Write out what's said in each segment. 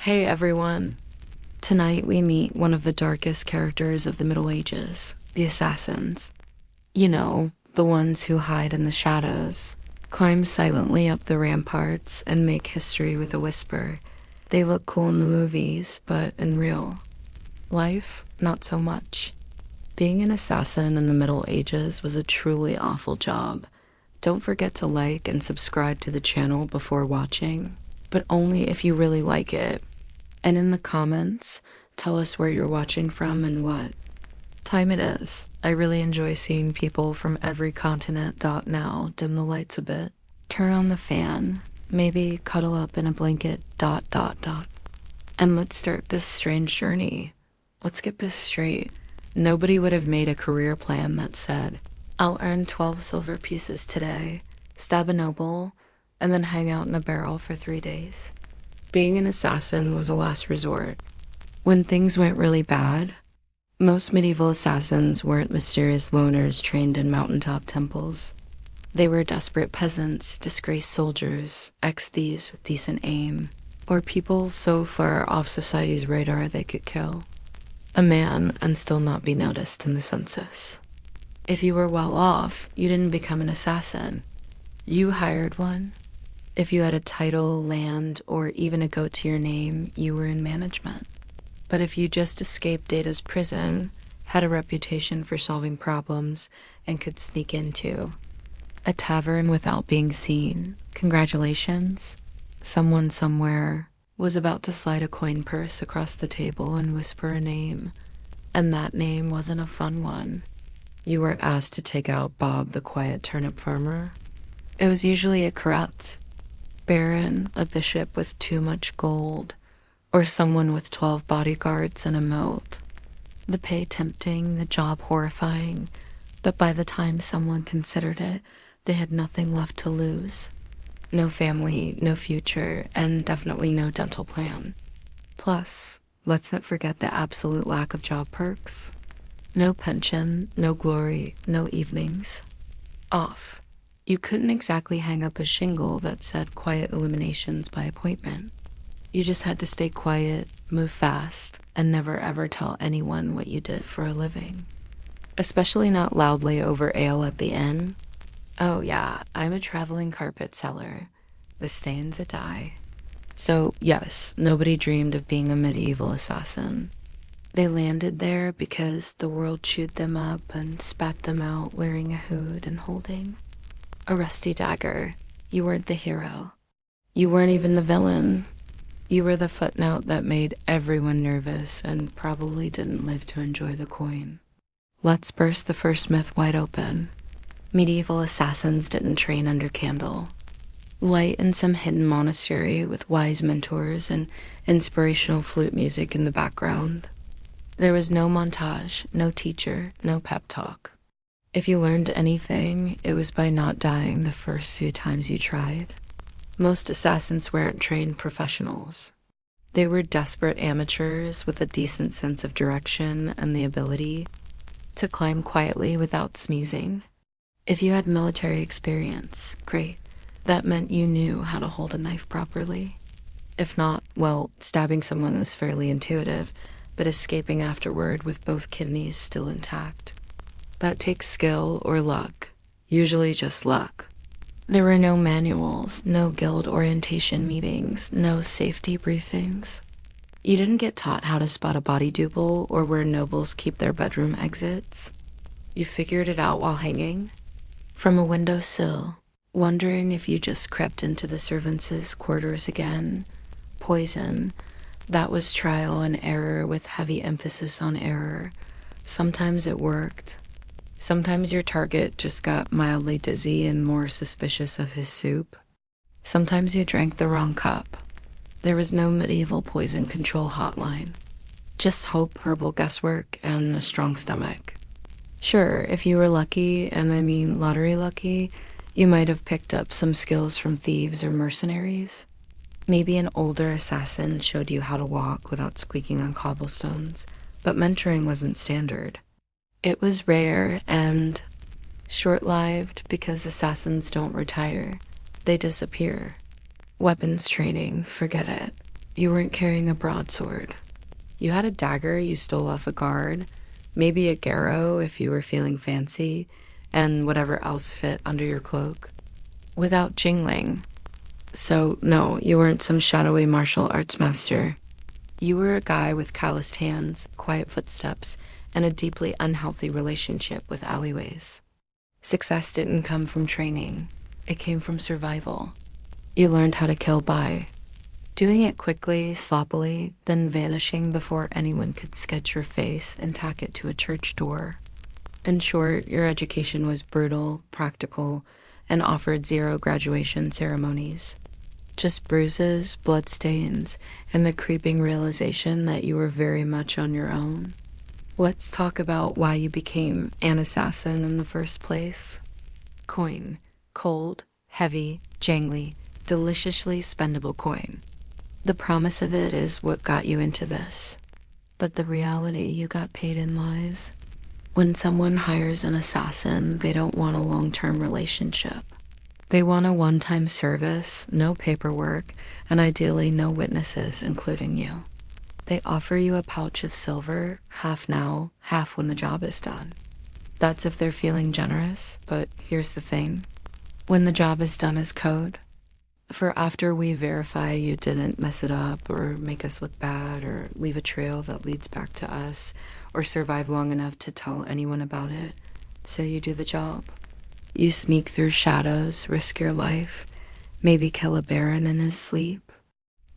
Hey everyone! Tonight we meet one of the darkest characters of the Middle Ages, the assassins. You know, the ones who hide in the shadows, climb silently up the ramparts, and make history with a whisper. They look cool in the movies, but in real life, not so much. Being an assassin in the Middle Ages was a truly awful job. Don't forget to like and subscribe to the channel before watching, but only if you really like it. And in the comments, tell us where you're watching from and what time it is. I really enjoy seeing people from every continent. Now, dim the lights a bit. Turn on the fan. Maybe cuddle up in a blanket. And let's start this strange journey. Let's get this straight. Nobody would have made a career plan that said, I'll earn 12 silver pieces today, stab a noble, and then hang out in a barrel for 3 days. Being an assassin was a last resort. When things went really bad, most medieval assassins weren't mysterious loners trained in mountaintop temples. They were desperate peasants, disgraced soldiers, ex-thieves with decent aim, or people so far off society's radar they could kill a man and still not be noticed in the census. If you were well off, you didn't become an assassin. You hired one. If you had a title, land, or even a goat to your name, you were in management. But if you just escaped Data's prison, had a reputation for solving problems, and could sneak into a tavern without being seen, congratulations. Someone somewhere was about to slide a coin purse across the table and whisper a name, and that name wasn't a fun one. You weren't asked to take out Bob the quiet turnip farmer. It was usually a corrupt baron, a bishop with too much gold, or someone with 12 bodyguards and a moat. The pay tempting, the job horrifying, but by the time someone considered it, they had nothing left to lose. No family, no future, and definitely no dental plan. Plus, let's not forget the absolute lack of job perks. No pension, no glory, no evenings off. You couldn't exactly hang up a shingle that said quiet eliminations by appointment. You just had to stay quiet, move fast, and never ever tell anyone what you did for a living. Especially not loudly over ale at the inn. Oh yeah, I'm a traveling carpet seller. The stains that die. So yes, nobody dreamed of being a medieval assassin. They landed there because the world chewed them up and spat them out wearing a hood and holding a rusty dagger. You weren't the hero. You weren't even the villain. You were the footnote that made everyone nervous and probably didn't live to enjoy the coin. Let's burst the first myth wide open. Medieval assassins didn't train under candle light in some hidden monastery with wise mentors and inspirational flute music in the background. There was no montage, no teacher, no pep talk. If you learned anything, it was by not dying the first few times you tried. Most assassins weren't trained professionals. They were desperate amateurs with a decent sense of direction and the ability to climb quietly without sneezing. If you had military experience, great. That meant you knew how to hold a knife properly. If not, well, stabbing someone was fairly intuitive, but escaping afterward with both kidneys still intact. That takes skill or luck, usually just luck. There were no manuals, no guild orientation meetings, no safety briefings. You didn't get taught how to spot a body double or where nobles keep their bedroom exits. You figured it out while hanging from a windowsill, wondering if you just crept into the servants' quarters again. Poison. That was trial and error with heavy emphasis on error. Sometimes it worked. Sometimes your target just got mildly dizzy and more suspicious of his soup. Sometimes you drank the wrong cup. There was no medieval poison control hotline. Just hope, herbal guesswork, and a strong stomach. Sure, if you were lucky, and I mean lottery lucky, you might have picked up some skills from thieves or mercenaries. Maybe an older assassin showed you how to walk without squeaking on cobblestones, but mentoring wasn't standard. It was rare and short-lived because assassins don't retire. They disappear. Weapons training, forget it. You weren't carrying a broadsword. You had a dagger you stole off a guard, maybe a garrow if you were feeling fancy, and whatever else fit under your cloak, without jingling. So, no, you weren't some shadowy martial arts master. You were a guy with calloused hands, quiet footsteps, and a deeply unhealthy relationship with alleyways. Success didn't come from training, it came from survival. You learned how to kill by doing it quickly, sloppily, then vanishing before anyone could sketch your face and tack it to a church door. In short, your education was brutal, practical, and offered zero graduation ceremonies. Just bruises, bloodstains, and the creeping realization that you were very much on your own. Let's talk about why you became an assassin in the first place. Coin. Cold, heavy, jangly, deliciously spendable coin. The promise of it is what got you into this. But the reality you got paid in lies. When someone hires an assassin, they don't want a long-term relationship. They want a one-time service, no paperwork, and ideally no witnesses, including you. They offer you a pouch of silver, half now, half when the job is done. That's if they're feeling generous, but here's the thing. When the job is done as code, for after we verify you didn't mess it up or make us look bad or leave a trail that leads back to us or survive long enough to tell anyone about it, so you do the job. You sneak through shadows, risk your life, maybe kill a baron in his sleep.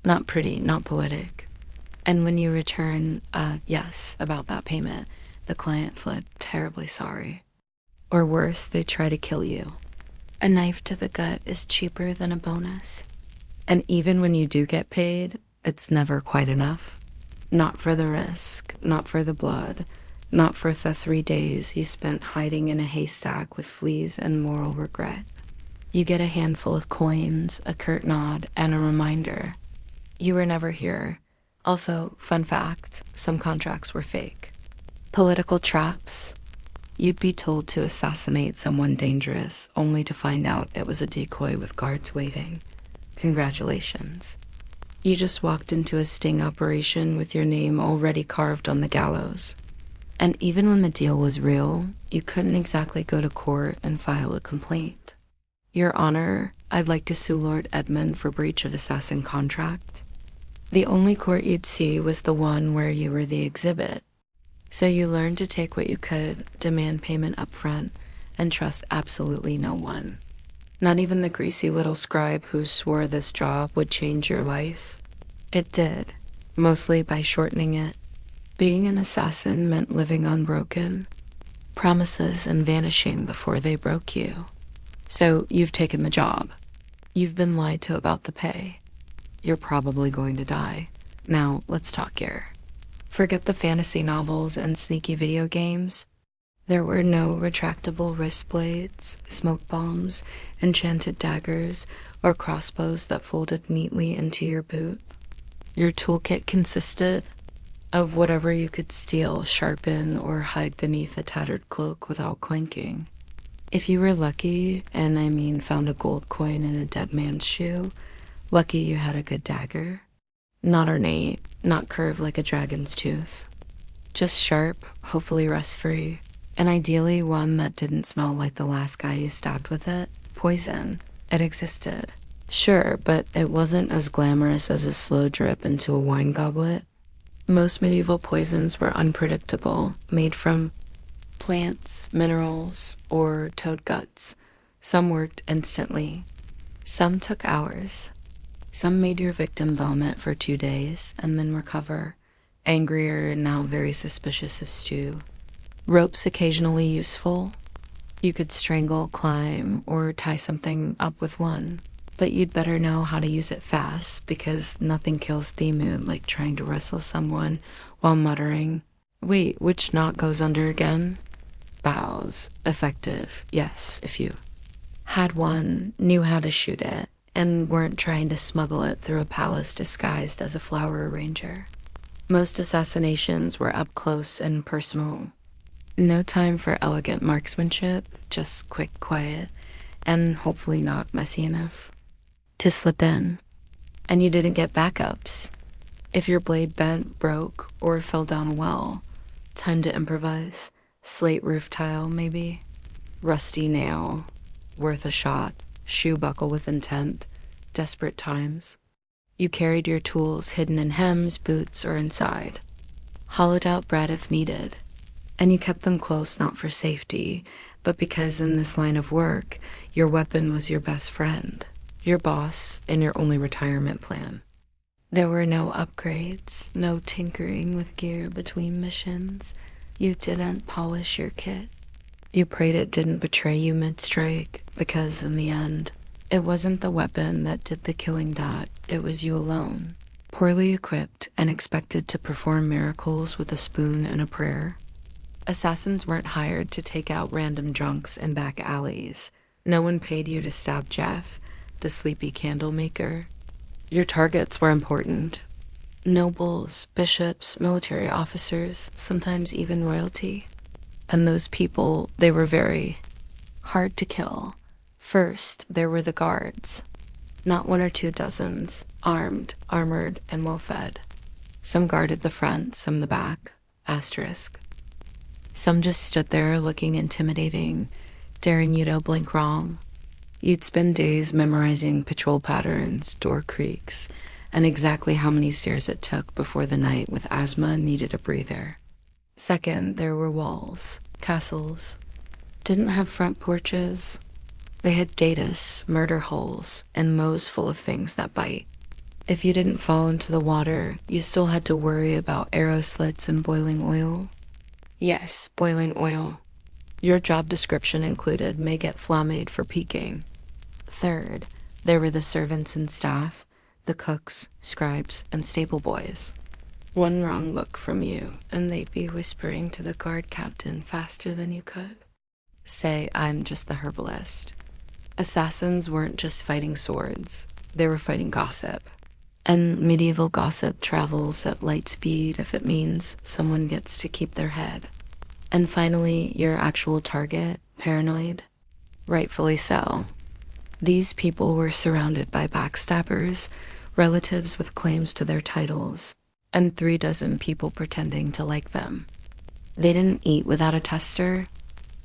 Not pretty, not poetic. And when you return, yes, about that payment, the client fled terribly sorry. Or worse, they try to kill you. A knife to the gut is cheaper than a bonus. And even when you do get paid, it's never quite enough. Not for the risk, not for the blood, not for the 3 days you spent hiding in a haystack with fleas and moral regret. You get a handful of coins, a curt nod, and a reminder. You were never here. Also, fun fact, some contracts were fake. Political traps. You'd be told to assassinate someone dangerous, only to find out it was a decoy with guards waiting. Congratulations. You just walked into a sting operation with your name already carved on the gallows. And even when the deal was real, you couldn't exactly go to court and file a complaint. Your Honor, I'd like to sue Lord Edmund for breach of assassin contract. The only court you'd see was the one where you were the exhibit. So you learned to take what you could, demand payment up front, and trust absolutely no one. Not even the greasy little scribe who swore this job would change your life. It did, mostly by shortening it. Being an assassin meant living unbroken, promises and vanishing before they broke you. So you've taken the job. You've been lied to about the pay. You're probably going to die. Now, let's talk here. Forget the fantasy novels and sneaky video games. There were no retractable wrist blades, smoke bombs, enchanted daggers, or crossbows that folded neatly into your boot. Your toolkit consisted of whatever you could steal, sharpen, or hide beneath a tattered cloak without clanking. If you were lucky, and I mean found a gold coin in a dead man's shoe, lucky you had a good dagger. Not ornate, not curved like a dragon's tooth. Just sharp, hopefully rust-free, and ideally one that didn't smell like the last guy you stabbed with it. Poison. It existed. Sure, but it wasn't as glamorous as a slow drip into a wine goblet. Most medieval poisons were unpredictable, made from plants, minerals, or toad guts. Some worked instantly. Some took hours. Some made your victim vomit for 2 days and then recover, angrier and now very suspicious of stew. Ropes occasionally useful. You could strangle, climb, or tie something up with one. But you'd better know how to use it fast, because nothing kills the mood like trying to wrestle someone while muttering, "Wait, which knot goes under again?" Bows. Effective, yes, if you had one, knew how to shoot it, and weren't trying to smuggle it through a palace disguised as a flower arranger. Most assassinations were up close and personal. No time for elegant marksmanship, just quick, quiet, and hopefully not messy enough to slip in. And you didn't get backups. If your blade bent, broke, or fell down a well, time to improvise. Slate roof tile, maybe. Rusty nail, worth a shot. Shoe buckle with intent. Desperate times. You carried your tools hidden in hems, boots, or inside. Hollowed out bread if needed. And you kept them close not for safety, but because in this line of work, your weapon was your best friend, your boss, and your only retirement plan. There were no upgrades, no tinkering with gear between missions. You didn't polish your kit. You prayed it didn't betray you mid-strike, because in the end, it wasn't the weapon that did the killing dot, it was you alone. Poorly equipped and expected to perform miracles with a spoon and a prayer. Assassins weren't hired to take out random drunks in back alleys. No one paid you to stab Jeff, the sleepy candle maker. Your targets were important. Nobles, bishops, military officers, sometimes even royalty. And those people, they were very hard to kill. First, there were the guards. Not one or two dozens, armed, armored, and well-fed. Some guarded the front, some the back. Asterisk. Some just stood there looking intimidating, daring you to blink wrong. You'd spend days memorizing patrol patterns, door creaks, and exactly how many stairs it took before the night with asthma needed a breather. Second, there were walls, castles. Didn't have front porches. They had datus, murder holes, and mows full of things that bite. If you didn't fall into the water, you still had to worry about arrow slits and boiling oil. Yes, boiling oil. Your job description included may get flammed for peeking. Third, there were the servants and staff, the cooks, scribes, and stable boys. One wrong look from you, and they'd be whispering to the guard captain faster than you could. Say, I'm just the herbalist. Assassins weren't just fighting swords, they were fighting gossip. And medieval gossip travels at light speed if it means someone gets to keep their head. And finally, your actual target, paranoid. Rightfully so. These people were surrounded by backstabbers, relatives with claims to their titles, and 36 people pretending to like them. They didn't eat without a tester.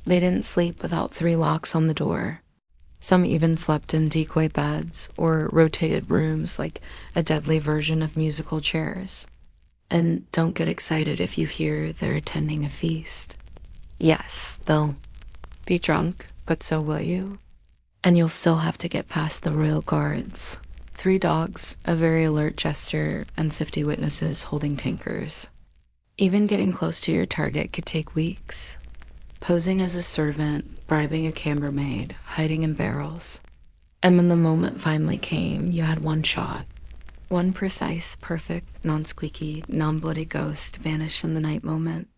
They didn't sleep without 3 locks on the door. Some even slept in decoy beds or rotated rooms like a deadly version of musical chairs. And don't get excited if you hear they're attending a feast. Yes, they'll be drunk, but so will you. And you'll still have to get past the royal guards. 3 dogs, a very alert jester, and 50 witnesses holding tankers. Even getting close to your target could take weeks. Posing as a servant, bribing a chambermaid, hiding in barrels. And when the moment finally came, you had one shot. One precise, perfect, non-squeaky, non-bloody ghost vanish in the night moment.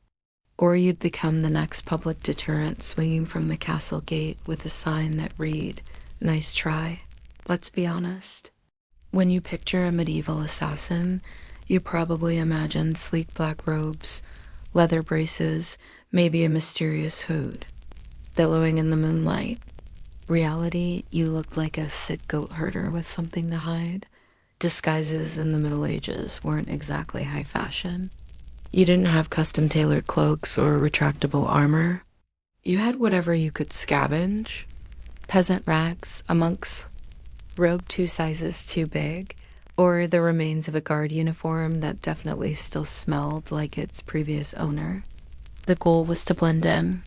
Or you'd become the next public deterrent swinging from the castle gate with a sign that read, "Nice try." Let's be honest. When you picture a medieval assassin, you probably imagine sleek black robes, leather braces, maybe a mysterious hood, billowing in the moonlight. Reality, you looked like a sick goat herder with something to hide. Disguises in the Middle Ages weren't exactly high fashion. You didn't have custom-tailored cloaks or retractable armor. You had whatever you could scavenge. Peasant rags, a monk's robe 2 sizes too big, or the remains of a guard uniform that definitely still smelled like its previous owner. The goal was to blend in,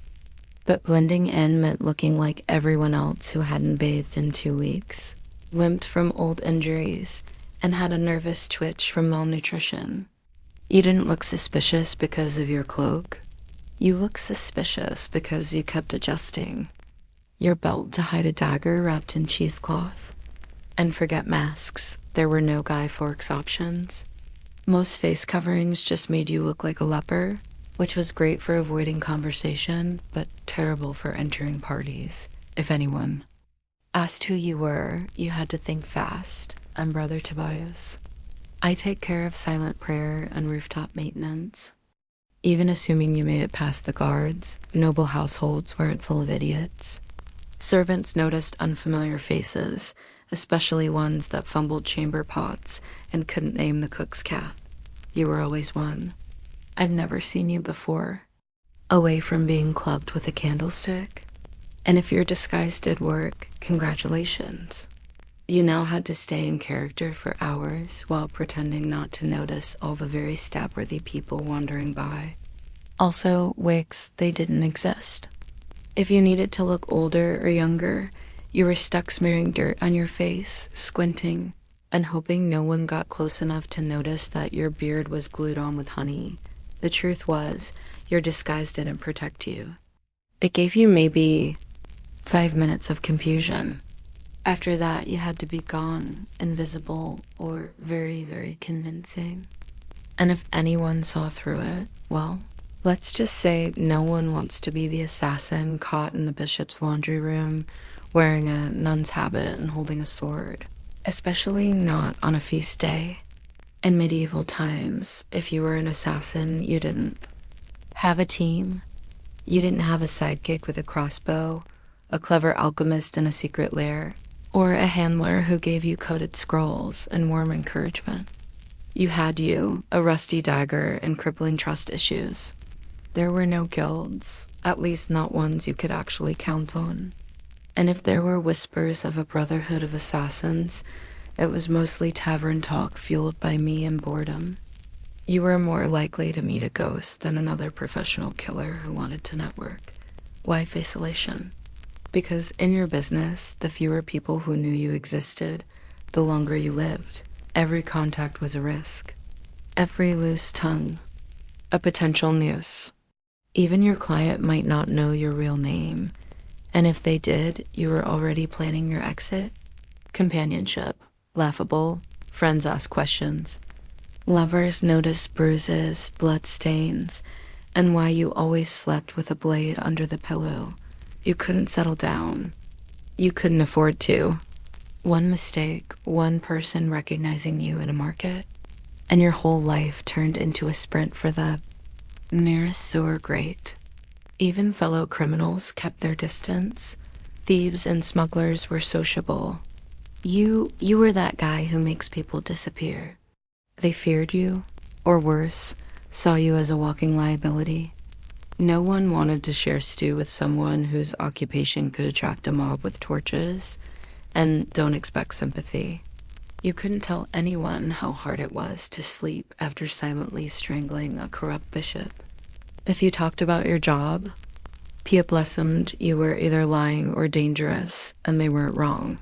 but blending in meant looking like everyone else who hadn't bathed in 2 weeks, limped from old injuries, and had a nervous twitch from malnutrition. You didn't look suspicious because of your cloak. You looked suspicious because you kept adjusting. Your belt to hide a dagger wrapped in cheesecloth. And forget masks, there were no Guy Fawkes options. Most face coverings just made you look like a leper, which was great for avoiding conversation, but terrible for entering parties, if anyone asked who you were. You had to think fast. I'm Brother Tobias. I take care of silent prayer and rooftop maintenance. Even assuming you made it past the guards, noble households weren't full of idiots. Servants noticed unfamiliar faces, especially ones that fumbled chamber pots and couldn't name the cook's cat. you were always one. I've never seen you before, away from being clubbed with a candlestick. And if your disguise did work, congratulations. You now had to stay in character for hours while pretending not to notice all the very stab-worthy people wandering by. Also, wigs, they didn't exist. If you needed to look older or younger, you were stuck smearing dirt on your face, squinting, and hoping no one got close enough to notice that your beard was glued on with honey. The truth was, your disguise didn't protect you. It gave you maybe 5 minutes of confusion. After that, you had to be gone, invisible, or very, very convincing. And if anyone saw through it, well, let's just say no one wants to be the assassin caught in the bishop's laundry room, wearing a nun's habit and holding a sword. Especially not on a feast day. In medieval times, if you were an assassin, you didn't have a team. You didn't have a sidekick with a crossbow, a clever alchemist in a secret lair, or a handler who gave you coded scrolls and warm encouragement. You had you, a rusty dagger, and crippling trust issues. There were no guilds, at least not ones you could actually count on. And if there were whispers of a brotherhood of assassins, it was mostly tavern talk fueled by me and boredom. You were more likely to meet a ghost than another professional killer who wanted to network. Why isolation? Because in your business, the fewer people who knew you existed, the longer you lived. Every contact was a risk. Every loose tongue, a potential noose. Even your client might not know your real name, and if they did, you were already planning your exit. Companionship, laughable, friends ask questions. Lovers notice bruises, blood stains, and why you always slept with a blade under the pillow. You couldn't settle down. You couldn't afford to. One mistake, one person recognizing you in a market, and your whole life turned into a sprint for the nearest sewer grate. Even fellow criminals kept their distance. Thieves and smugglers were sociable. You were that guy who makes people disappear. They feared you, or worse, saw you as a walking liability. No one wanted to share stew with someone whose occupation could attract a mob with torches, and don't expect sympathy. You couldn't tell anyone how hard it was to sleep after silently strangling a corrupt bishop. If you talked about your job, people assumed you were either lying or dangerous, and they weren't wrong.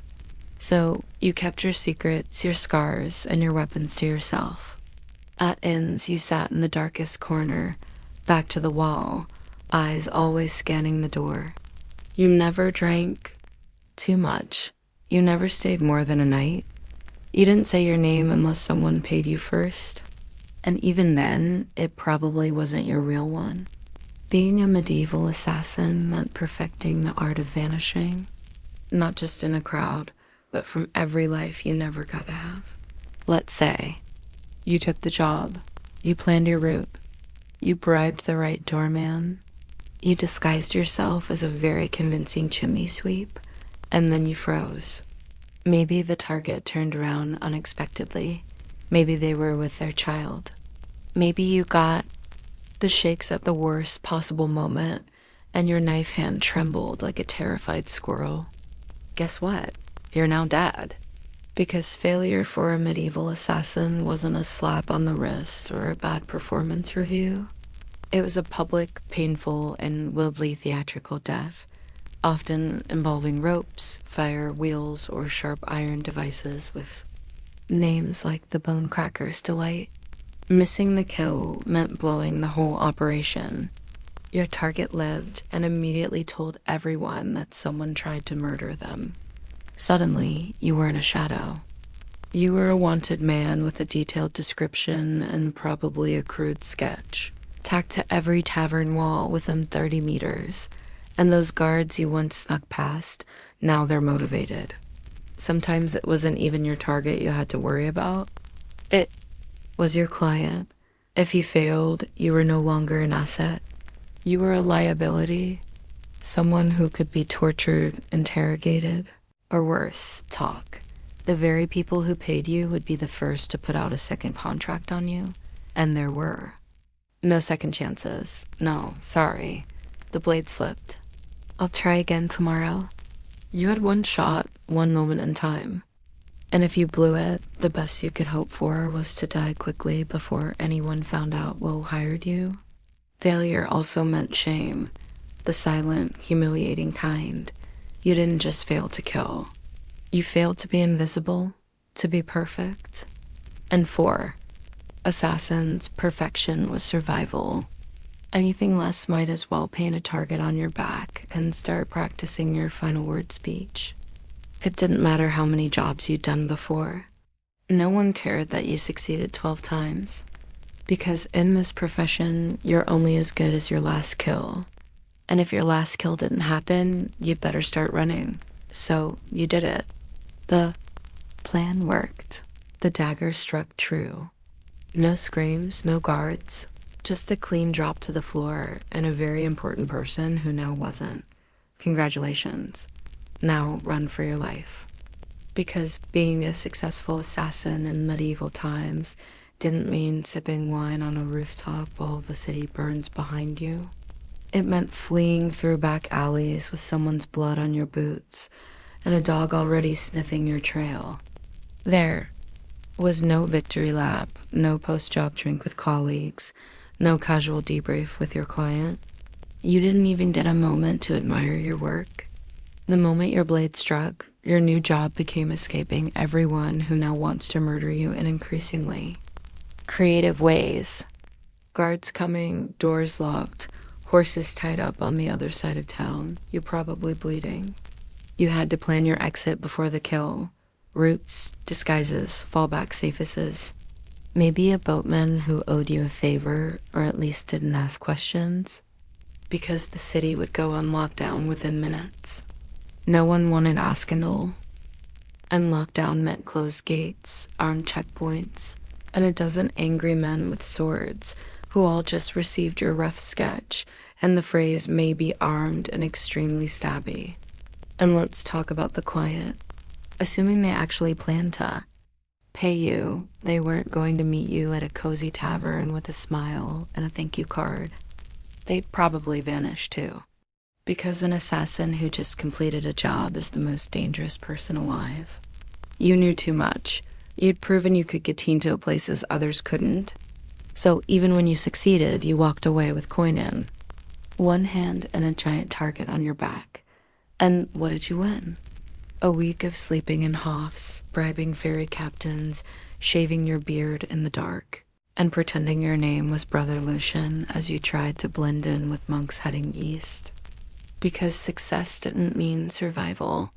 So you kept your secrets, your scars, and your weapons to yourself. At inns, you sat in the darkest corner, back to the wall, eyes always scanning the door. You never drank too much. You never stayed more than a night. You didn't say your name unless someone paid you first. And even then, it probably wasn't your real one. Being a medieval assassin meant perfecting the art of vanishing, not just in a crowd, but from every life you never got to have. Let's say you took the job, you planned your route, you bribed the right doorman, you disguised yourself as a very convincing chimney sweep, and then you froze. Maybe the target turned around unexpectedly. Maybe they were with their child. Maybe you got the shakes at the worst possible moment, and your knife hand trembled like a terrified squirrel. Guess what? You're now dead. Because failure for a medieval assassin wasn't a slap on the wrist or a bad performance review. It was a public, painful, and wildly theatrical death, often involving ropes, fire, wheels, or sharp iron devices with names like the Bone Cracker's Delight. Missing the kill meant blowing the whole operation. Your target lived and immediately told everyone that someone tried to murder them. Suddenly, you weren't a shadow. You were a wanted man with a detailed description and probably a crude sketch, tacked to every tavern wall within 30 meters, and those guards you once snuck past, now they're motivated. Sometimes it wasn't even your target you had to worry about. It was your client. If you failed, you were no longer an asset. You were a liability, someone who could be tortured, interrogated, or worse, talk. The very people who paid you would be the first to put out a second contract on you. And there were. No second chances. No, sorry. The blade slipped. I'll try again tomorrow. You had one shot, one moment in time. And if you blew it, the best you could hope for was to die quickly before anyone found out Will hired you. Failure also meant shame, the silent, humiliating kind. You didn't just fail to kill. You failed to be invisible, to be perfect. And for assassins, perfection was survival. Anything less might as well paint a target on your back and start practicing your final word speech. It didn't matter how many jobs you'd done before. No one cared that you succeeded 12 times. Because in this profession, you're only as good as your last kill. And if your last kill didn't happen, you'd better start running. So you did it. The plan worked. The dagger struck true. No screams, no guards. Just a clean drop to the floor and a very important person who now wasn't. Congratulations. Now run for your life. Because being a successful assassin in medieval times didn't mean sipping wine on a rooftop while the city burns behind you. It meant fleeing through back alleys with someone's blood on your boots and a dog already sniffing your trail. There was no victory lap, no post-job drink with colleagues, no casual debrief with your client. You didn't even get a moment to admire your work. The moment your blade struck, your new job became escaping everyone who now wants to murder you in increasingly creative ways. Guards coming, doors locked, horses tied up on the other side of town, you probably bleeding. You had to plan your exit before the kill. Routes, disguises, fallback safeses. Maybe a boatman who owed you a favor, or at least didn't ask questions. Because the city would go on lockdown within minutes. No one wanted Askindle. And lockdown meant closed gates, armed checkpoints, and a dozen angry men with swords who all just received your rough sketch and the phrase may be armed and extremely stabby. And let's talk about the client. Assuming they actually planned to pay you, they weren't going to meet you at a cozy tavern with a smile and a thank you card. They'd probably vanish too. Because an assassin who just completed a job is the most dangerous person alive. You knew too much. You'd proven you could get into places others couldn't. So even when you succeeded, you walked away with coin in. One hand and a giant target on your back. And what did you win? A week of sleeping in hofs, bribing ferry captains, shaving your beard in the dark, and pretending your name was Brother Lucian as you tried to blend in with monks heading east. Because success didn't mean survival.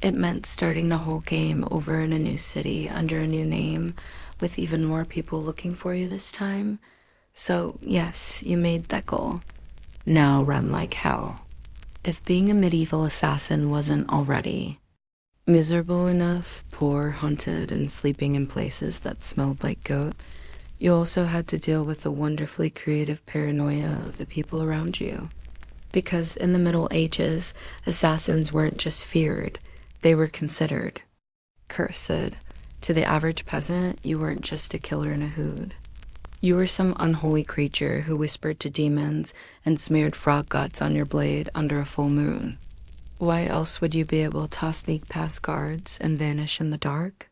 It meant starting the whole game over in a new city under a new name, with even more people looking for you this time. So yes, you made that goal. Now run like hell. If being a medieval assassin wasn't already miserable enough, poor, hunted, and sleeping in places that smelled like goat, you also had to deal with the wonderfully creative paranoia of the people around you. Because in the Middle Ages, assassins weren't just feared, they were considered. Cursed. To the average peasant, you weren't just a killer in a hood. You were some unholy creature who whispered to demons and smeared frog guts on your blade under a full moon. Why else would you be able to sneak past guards and vanish in the dark?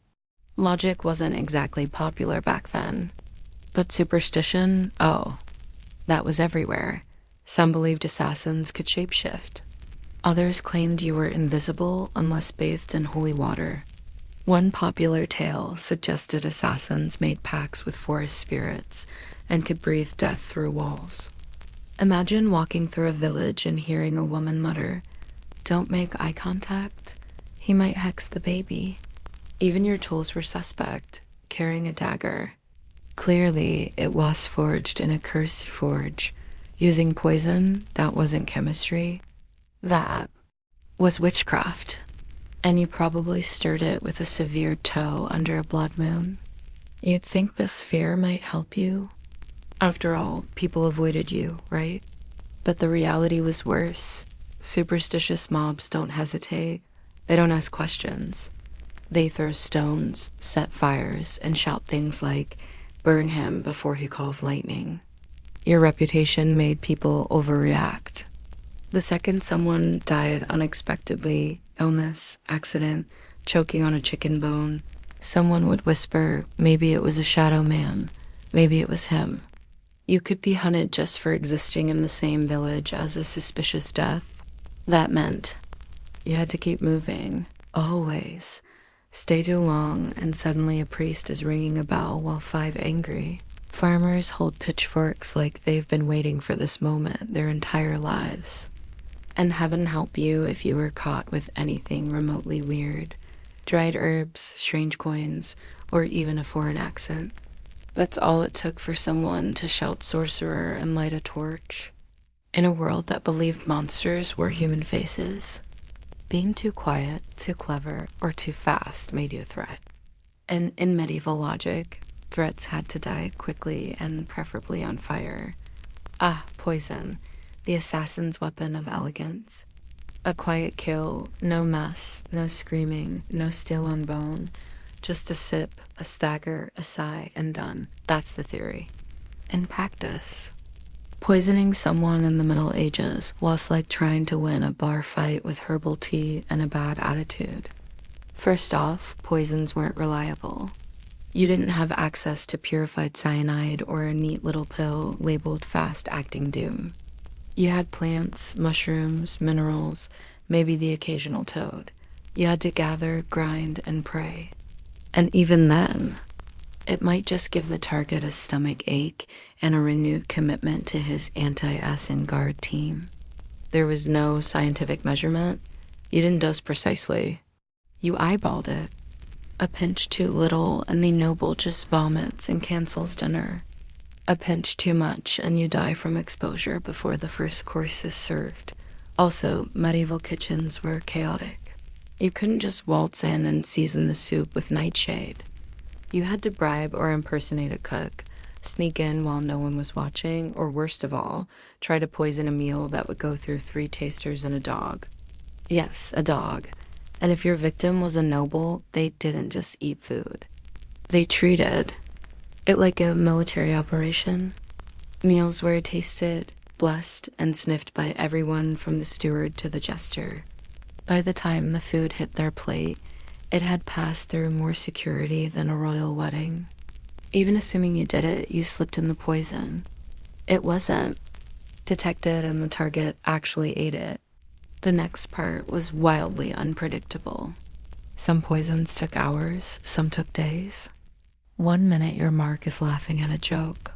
Logic wasn't exactly popular back then. But superstition, oh, that was everywhere. Some believed assassins could shapeshift. Others claimed you were invisible unless bathed in holy water. One popular tale suggested assassins made pacts with forest spirits and could breathe death through walls. Imagine walking through a village and hearing a woman mutter, "Don't make eye contact. He might hex the baby." Even your tools were suspect, carrying a dagger. Clearly, it was forged in a cursed forge. Using poison, that wasn't chemistry. That was witchcraft. And you probably stirred it with a severed toe under a blood moon. You'd think this fear might help you. After all, people avoided you, right? But the reality was worse. Superstitious mobs don't hesitate. They don't ask questions. They throw stones, set fires, and shout things like, Burn him before he calls lightning. Your reputation made people overreact. The second someone died unexpectedly, illness, accident, choking on a chicken bone, someone would whisper, maybe it was a shadow man, maybe it was him. You could be hunted just for existing in the same village as a suspicious death. That meant you had to keep moving, always. Stay too long, and suddenly a priest is ringing a bell while 5 angry. Farmers hold pitchforks like they've been waiting for this moment their entire lives. And heaven help you if you were caught with anything remotely weird. Dried herbs, strange coins, or even a foreign accent. That's all it took for someone to shout sorcerer and light a torch. In a world that believed monsters were human faces, being too quiet, too clever, or too fast made you a threat. And in medieval logic, threats had to die quickly and preferably on fire. Poison, the assassin's weapon of elegance. A quiet kill, no mess, no screaming, no steel on bone. Just a sip, a stagger, a sigh, and done. That's the theory. In practice, poisoning someone in the Middle Ages was like trying to win a bar fight with herbal tea and a bad attitude. First off, poisons weren't reliable. You didn't have access to purified cyanide or a neat little pill labeled fast-acting doom. You had plants, mushrooms, minerals, maybe the occasional toad. You had to gather, grind, and pray. And even then, it might just give the target a stomach ache and a renewed commitment to his anti-Asengard team. There was no scientific measurement. You didn't dose precisely. You eyeballed it. A pinch too little and the noble just vomits and cancels dinner. A pinch too much and you die from exposure before the first course is served. Also, medieval kitchens were chaotic. You couldn't just waltz in and season the soup with nightshade. You had to bribe or impersonate a cook, sneak in while no one was watching, or worst of all, try to poison a meal that would go through 3 tasters and a dog. Yes, a dog. And if your victim was a noble, they didn't just eat food. They treated it like a military operation. Meals were tasted, blessed, and sniffed by everyone from the steward to the jester. By the time the food hit their plate, it had passed through more security than a royal wedding. Even assuming you did it, you slipped in the poison. It wasn't detected and the target actually ate it. The next part was wildly unpredictable. Some poisons took hours, some took days. 1 minute your mark is laughing at a joke.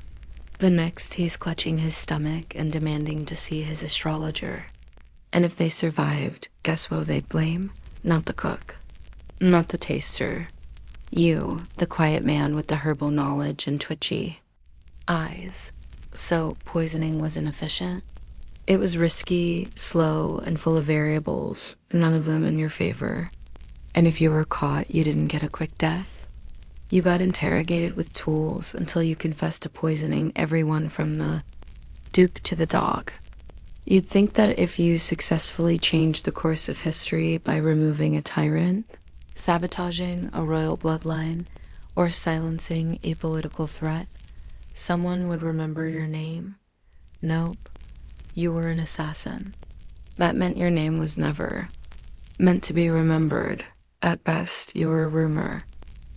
The next he's clutching his stomach and demanding to see his astrologer. And if they survived, guess what they'd blame? Not the cook. Not the taster. You, the quiet man with the herbal knowledge and twitchy eyes. So poisoning was inefficient. It was risky, slow, and full of variables, none of them in your favor. And if you were caught, you didn't get a quick death. You got interrogated with tools until you confessed to poisoning everyone from the duke to the dog. You'd think that if you successfully changed the course of history by removing a tyrant, sabotaging a royal bloodline, or silencing a political threat, someone would remember your name. Nope. You were an assassin. That meant your name was never meant to be remembered. At best, you were a rumor.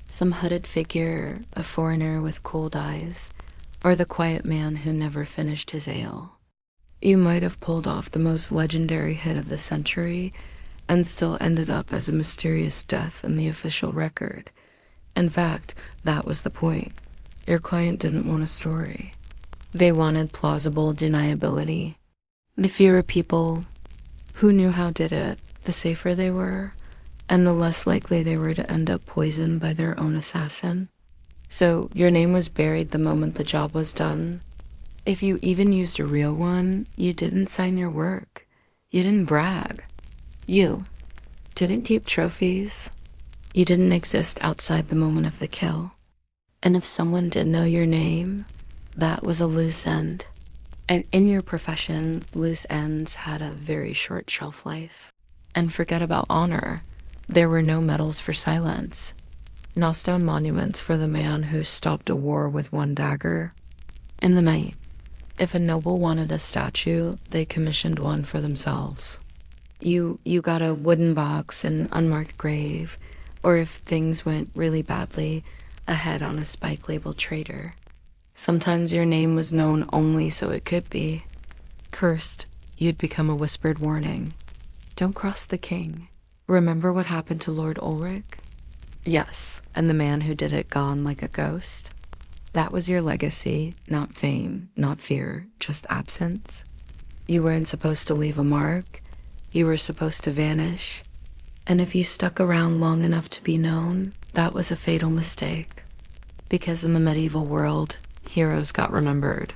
Some hooded figure, a foreigner with cold eyes, or the quiet man who never finished his ale. You might have pulled off the most legendary hit of the century and still ended up as a mysterious death in the official record. In fact, that was the point. Your client didn't want a story. They wanted plausible deniability. The fewer people who knew how did it, the safer they were, and the less likely they were to end up poisoned by their own assassin. So your name was buried the moment the job was done. If you even used a real one, you didn't sign your work. You didn't brag. You didn't keep trophies. You didn't exist outside the moment of the kill. And if someone did know your name, that was a loose end. And in your profession, loose ends had a very short shelf life. And forget about honor. There were no medals for silence. no stone monuments for the man who stopped a war with one dagger. In the night, if a noble wanted a statue, they commissioned one for themselves. You got a wooden box, an unmarked grave, or if things went really badly, a head on a spike labeled traitor. Sometimes your name was known only so it could be. Cursed, you'd become a whispered warning. Don't cross the king. Remember what happened to Lord Ulrich? Yes, and the man who did it gone like a ghost? That was your legacy, not fame, not fear, just absence. You weren't supposed to leave a mark. You were supposed to vanish. And if you stuck around long enough to be known, that was a fatal mistake. Because in the medieval world, heroes got remembered.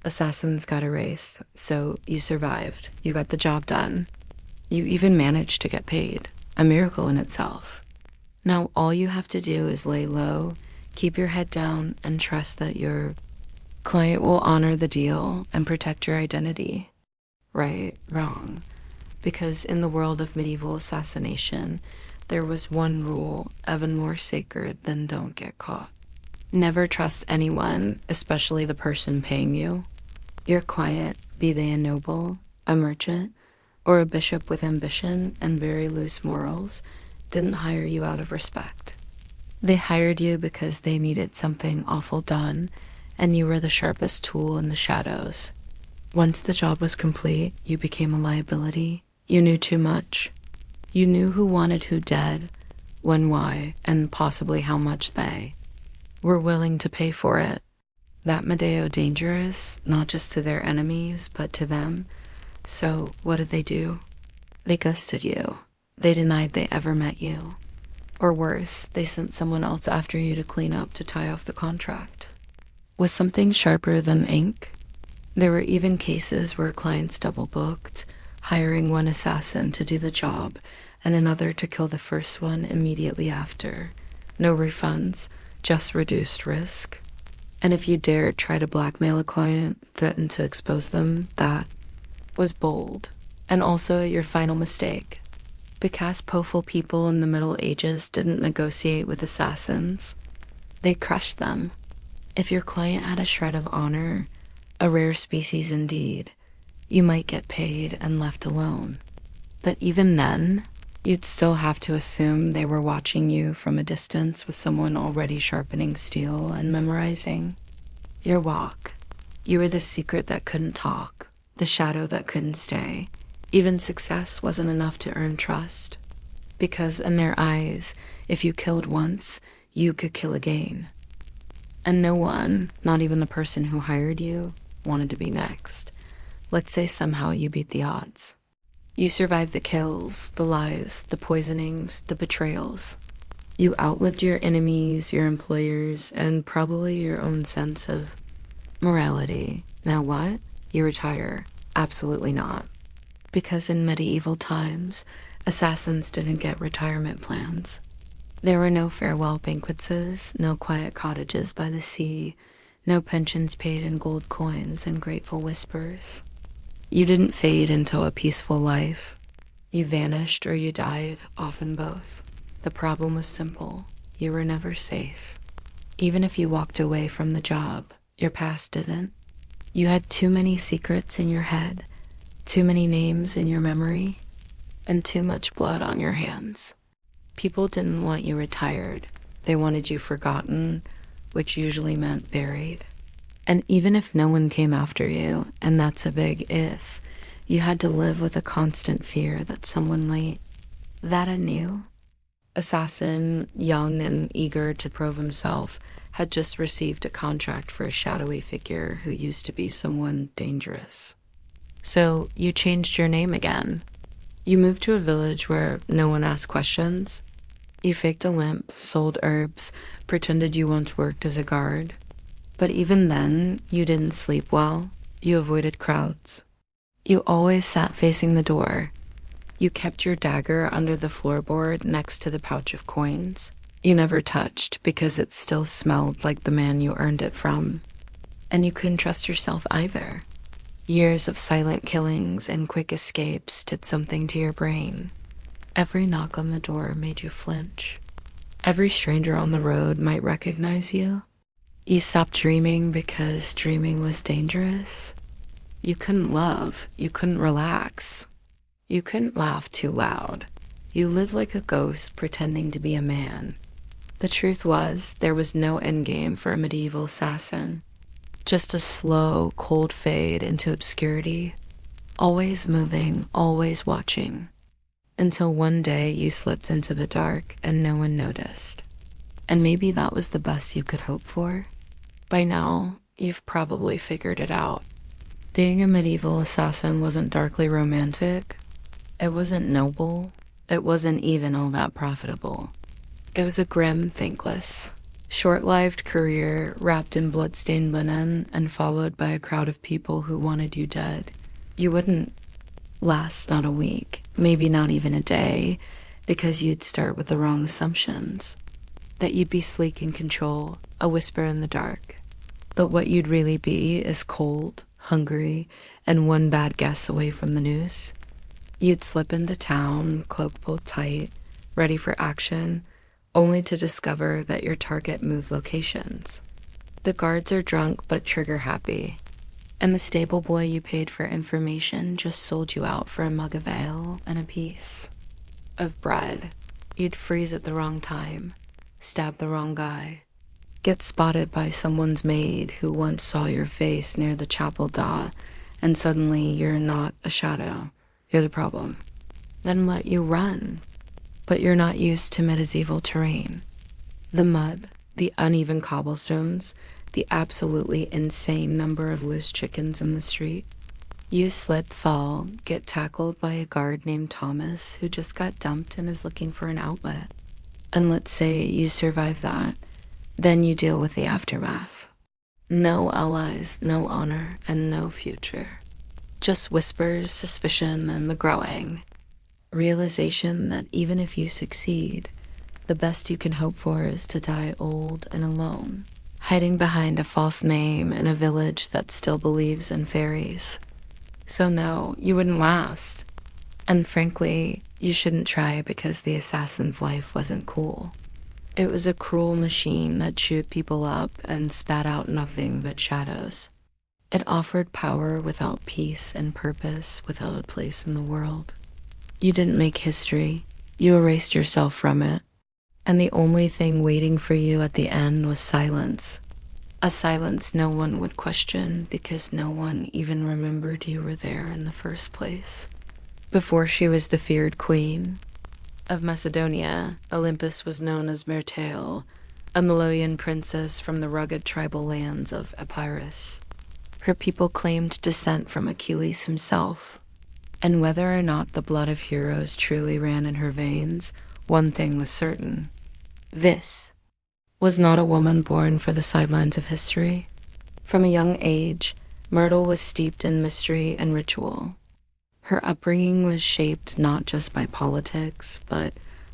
Assassins got erased, so you survived. You got the job done. You even managed to get paid, a miracle in itself. Now all you have to do is lay low, keep your head down, and trust that your client will honor the deal and protect your identity. Right, wrong. Because in the world of medieval assassination, there was one rule even more sacred than don't get caught. Never trust anyone, especially the person paying you. Your client, be they a noble, a merchant, or a bishop with ambition and very loose morals, didn't hire you out of respect. They hired you because they needed something awful done, and you were the sharpest tool in the shadows. Once the job was complete, you became a liability. You knew too much. You knew who wanted who dead, when, why, and possibly how much they were willing to pay for it. That Medeo dangerous, not just to their enemies, but to them. So what did they do? They ghosted you. They denied they ever met you. Or worse, they sent someone else after you to clean up to tie off the contract. Was something sharper than ink? There were even cases where clients double booked, hiring one assassin to do the job and another to kill the first one immediately after. No refunds, just reduced risk. And if you dared try to blackmail a client, threaten to expose them, that was bold. And also your final mistake. Because powerful people in the Middle Ages didn't negotiate with assassins. They crushed them. If your client had a shred of honor, a rare species indeed, you might get paid and left alone. But even then, you'd still have to assume they were watching you from a distance with someone already sharpening steel and memorizing your walk. You were the secret that couldn't talk, the shadow that couldn't stay. Even success wasn't enough to earn trust. Because in their eyes, if you killed once, you could kill again. And no one, not even the person who hired you, wanted to be next. Let's say somehow you beat the odds. You survived the kills, the lies, the poisonings, the betrayals. You outlived your enemies, your employers, and probably your own sense of morality. Now what? You retire. Absolutely not. Because in medieval times, assassins didn't get retirement plans. There were no farewell banquets, no quiet cottages by the sea, no pensions paid in gold coins and grateful whispers. You didn't fade into a peaceful life. You vanished or you died, often both. The problem was simple. You were never safe. Even if you walked away from the job, your past didn't. You had too many secrets in your head, too many names in your memory, and too much blood on your hands. People didn't want you retired. They wanted you forgotten, which usually meant buried. And even if no one came after you, and that's a big if, you had to live with a constant fear that someone might. That a new assassin, young and eager to prove himself, had just received a contract for a shadowy figure who used to be someone dangerous. So you changed your name again. You moved to a village where no one asked questions. You faked a limp, sold herbs, pretended you once worked as a guard. But even then, you didn't sleep well. You avoided crowds. You always sat facing the door. You kept your dagger under the floorboard next to the pouch of coins. You never touched because it still smelled like the man you earned it from. And you couldn't trust yourself either. Years of silent killings and quick escapes did something to your brain. Every knock on the door made you flinch. Every stranger on the road might recognize you. You stopped dreaming because dreaming was dangerous. You couldn't love. You couldn't relax. You couldn't laugh too loud. You lived like a ghost pretending to be a man. The truth was, there was no endgame for a medieval assassin. Just a slow, cold fade into obscurity. Always moving, always watching. Until one day you slipped into the dark and no one noticed. And maybe that was the best you could hope for. By now, you've probably figured it out. Being a medieval assassin wasn't darkly romantic. It wasn't noble. It wasn't even all that profitable. It was a grim, thankless, short-lived career wrapped in blood-stained linen and followed by a crowd of people who wanted you dead. You wouldn't last not a week, maybe not even a day, because you'd start with the wrong assumptions. That you'd be sleek in control, a whisper in the dark. But what you'd really be is cold, hungry, and one bad guess away from the noose. You'd slip into town, cloak pulled tight, ready for action, only to discover that your target moved locations. The guards are drunk but trigger happy, and the stable boy you paid for information just sold you out for a mug of ale and a piece of bread. You'd freeze at the wrong time, stab the wrong guy, get spotted by someone's maid who once saw your face near the chapel door, and suddenly you're not a shadow, you're the problem. Then let you run. But you're not used to medieval terrain. The mud, the uneven cobblestones, the absolutely insane number of loose chickens in the street. You slip, fall, get tackled by a guard named Thomas who just got dumped and is looking for an outlet. And let's say you survive that, then you deal with the aftermath. No allies, no honor, and no future. Just whispers, suspicion, and the growing realization that even if you succeed, the best you can hope for is to die old and alone, hiding behind a false name in a village that still believes in fairies. So no, you wouldn't last. And frankly, you shouldn't try because the assassin's life wasn't cool. It was a cruel machine that chewed people up and spat out nothing but shadows. It offered power without peace and purpose, without a place in the world. You didn't make history. You erased yourself from it. And the only thing waiting for you at the end was silence. A silence no one would question because no one even remembered you were there in the first place. Before she was the feared queen of Macedonia, Olympus was known as Myrtale, a Maloian princess from the rugged tribal lands of Epirus. Her people claimed descent from Achilles himself. And whether or not the blood of heroes truly ran in her veins, one thing was certain. This was not a woman born for the sidelines of history. From a young age, Myrtle was steeped in mystery and ritual. Her upbringing was shaped not just by politics, but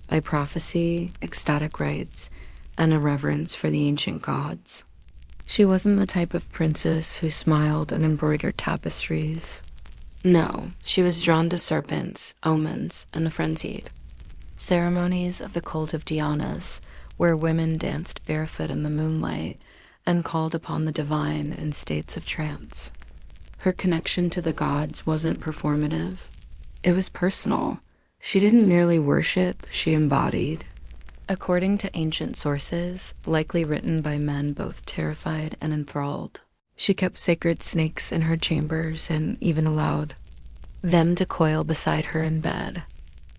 by prophecy, ecstatic rites, and a reverence for the ancient gods. She wasn't the type of princess who smiled and embroidered tapestries. No, she was drawn to serpents, omens, and the frenzied ceremonies of the cult of Diana's, where women danced barefoot in the moonlight and called upon the divine in states of trance. Her connection to the gods wasn't performative. It was personal. She didn't merely worship, she embodied. According to ancient sources, likely written by men both terrified and enthralled, she kept sacred snakes in her chambers and even allowed them to coil beside her in bed.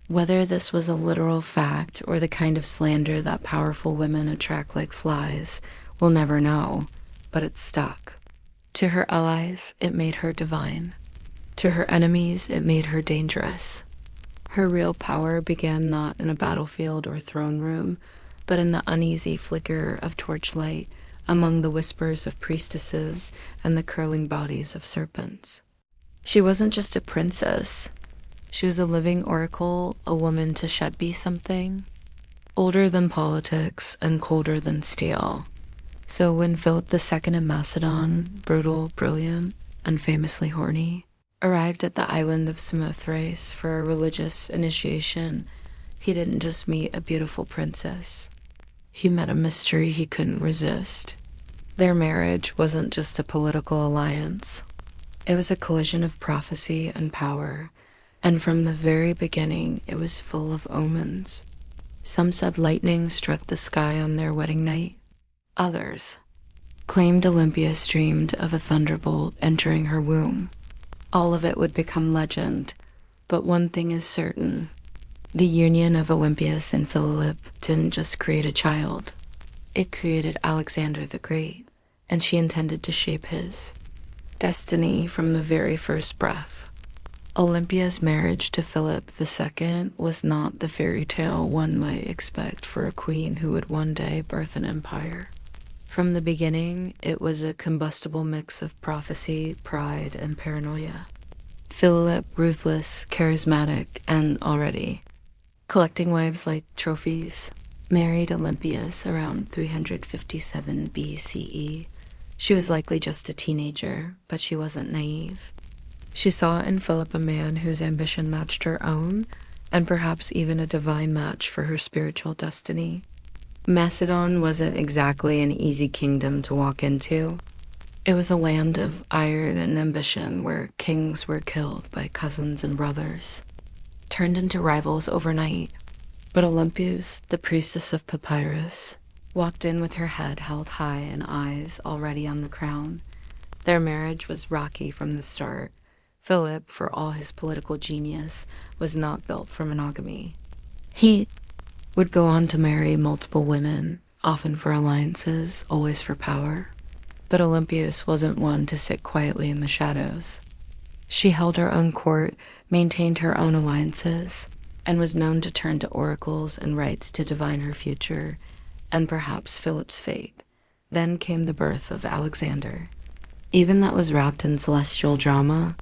Whether this was a literal fact or the kind of slander that powerful women attract like flies, we'll never know, but it stuck. To her allies, it made her divine. To her enemies, it made her dangerous. Her real power began not in a battlefield or throne room, but in the uneasy flicker of torchlight among the whispers of priestesses and the curling bodies of serpents. She wasn't just a princess. She was a living oracle, a woman to be something. Older than politics and colder than steel. So when Philip II of Macedon, brutal, brilliant, and famously horny, arrived at the island of Samothrace for a religious initiation, he didn't just meet a beautiful princess. he met a mystery he couldn't resist. Their marriage wasn't just a political alliance. It was a collision of prophecy and power, and from the very beginning it was full of omens. Some said lightning struck the sky on their wedding night. Others claimed Olympias dreamed of a thunderbolt entering her womb. All of it would become legend, but one thing is certain. The union of Olympias and Philip didn't just create a child. It created Alexander the Great, and she intended to shape his destiny from the very first breath. Olympia's marriage to Philip II was not the fairy tale one might expect for a queen who would one day birth an empire. From the beginning, it was a combustible mix of prophecy, pride, and paranoia. Philip, ruthless, charismatic, and already collecting wives like trophies, married Olympias around 357 BCE. She was likely just a teenager, but she wasn't naive. She saw in Philip a man whose ambition matched her own, and perhaps even a divine match for her spiritual destiny. Macedon wasn't exactly an easy kingdom to walk into. It was a land of iron and ambition where kings were killed by cousins and brothers, turned into rivals overnight. But Olympias, the priestess of Papyrus, walked in with her head held high and eyes already on the crown. Their marriage was rocky from the start. Philip, for all his political genius, was not built for monogamy. He would go on to marry multiple women, often for alliances, always for power. But Olympias wasn't one to sit quietly in the shadows. She held her own court, maintained her own alliances, and was known to turn to oracles and rites to divine her future, and perhaps Philip's fate. Then came the birth of Alexander. Even that was wrapped in celestial drama.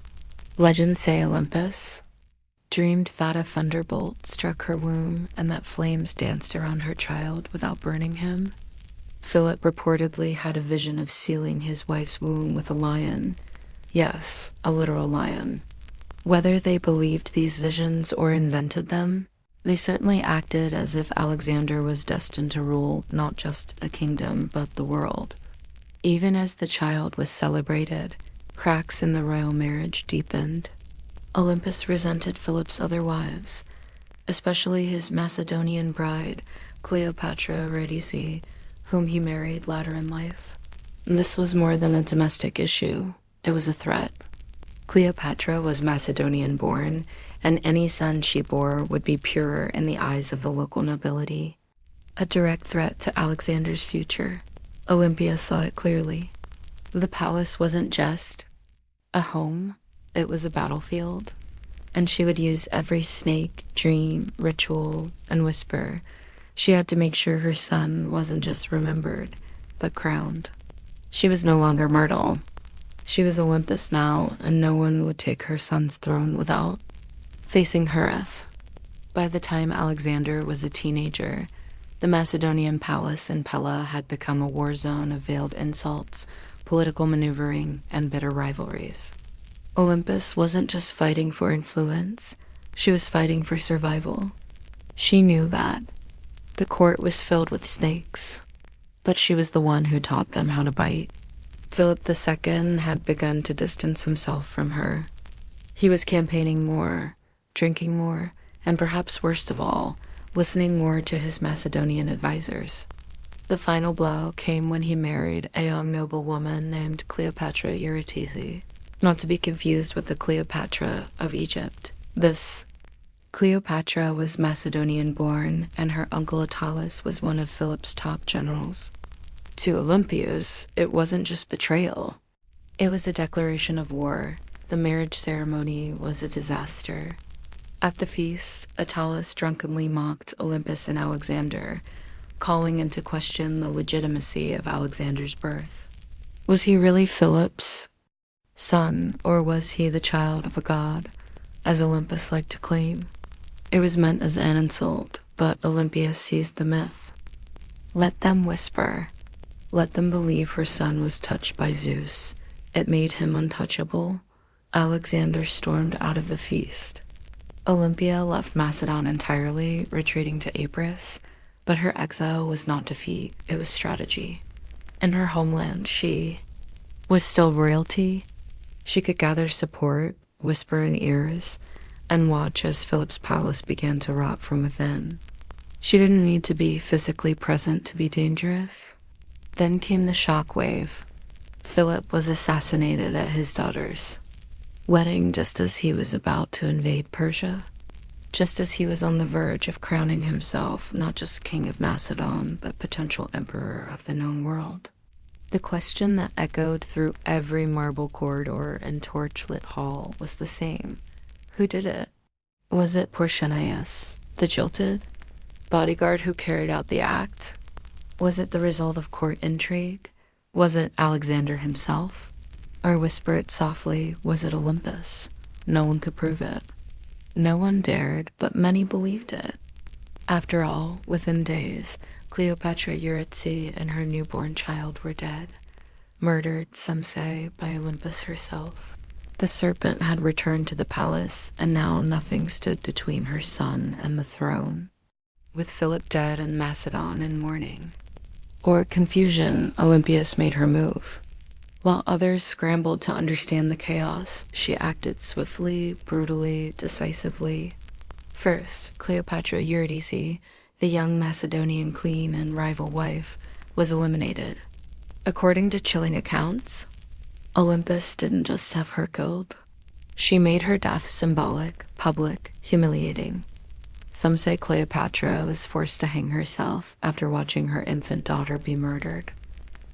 Legends say Olympus dreamed that a thunderbolt struck her womb and that flames danced around her child without burning him. Philip reportedly had a vision of sealing his wife's womb with a lion. Yes, a literal lion. Whether they believed these visions or invented them, they certainly acted as if Alexander was destined to rule not just a kingdom, but the world. Even as the child was celebrated, cracks in the royal marriage deepened. Olympus resented Philip's other wives, especially his Macedonian bride, Cleopatra Eurydice, whom he married later in life. This was more than a domestic issue. It was a threat. Cleopatra was Macedonian-born, and any son she bore would be purer in the eyes of the local nobility. A direct threat to Alexander's future. Olympia saw it clearly. The palace wasn't just a home, it was a battlefield, and she would use every snake, dream, ritual, and whisper. She had to make sure her son wasn't just remembered, but crowned. She was no longer Myrtle. She was Olympus now, and no one would take her son's throne without facing Hereth. By the time Alexander was a teenager, the Macedonian palace in Pella had become a war zone of veiled insults, political maneuvering, and bitter rivalries. Olympus wasn't just fighting for influence, she was fighting for survival. She knew that. The court was filled with snakes, but she was the one who taught them how to bite. Philip II had begun to distance himself from her. He was campaigning more, drinking more, and perhaps worst of all, listening more to his Macedonian advisors. The final blow came when he married a young noblewoman named Cleopatra Eurydice, not to be confused with the Cleopatra of Egypt. This Cleopatra was Macedonian-born, and her uncle Attalus was one of Philip's top generals. To Olympias, it wasn't just betrayal. It was a declaration of war. The marriage ceremony was a disaster. At the feast, Attalus drunkenly mocked Olympus and Alexander, calling into question the legitimacy of Alexander's birth. Was he really Philip's son, or was he the child of a god, as Olympus liked to claim? It was meant as an insult, but Olympia seized the myth. Let them whisper. Let them believe her son was touched by Zeus. It made him untouchable. Alexander stormed out of the feast. Olympia left Macedon entirely, retreating to Ypres. But her exile was not defeat, it was strategy. In her homeland, she was still royalty. She could gather support, whisper in ears, and watch as Philip's palace began to rot from within. She didn't need to be physically present to be dangerous. Then came the shock wave. Philip was assassinated at his daughter's wedding just as he was about to invade Persia. Just as he was on the verge of crowning himself not just king of Macedon, but potential emperor of the known world. The question that echoed through every marble corridor and torchlit hall was the same. Who did it? Was it Porcianus, the jilted bodyguard who carried out the act? Was it the result of court intrigue? Was it Alexander himself? Or whisper it softly, was it Olympus? No one could prove it. No one dared, but many believed it. After all, within days, Cleopatra Eurydice and her newborn child were dead, murdered, some say, by Olympus herself. The serpent had returned to the palace, and now nothing stood between her son and the throne. With Philip dead and Macedon in mourning. Or confusion, Olympias made her move. While others scrambled to understand the chaos, she acted swiftly, brutally, decisively. First, Cleopatra Eurydice, the young Macedonian queen and rival wife, was eliminated. According to chilling accounts, Olympus didn't just have her killed. She made her death symbolic, public, humiliating. Some say Cleopatra was forced to hang herself after watching her infant daughter be murdered.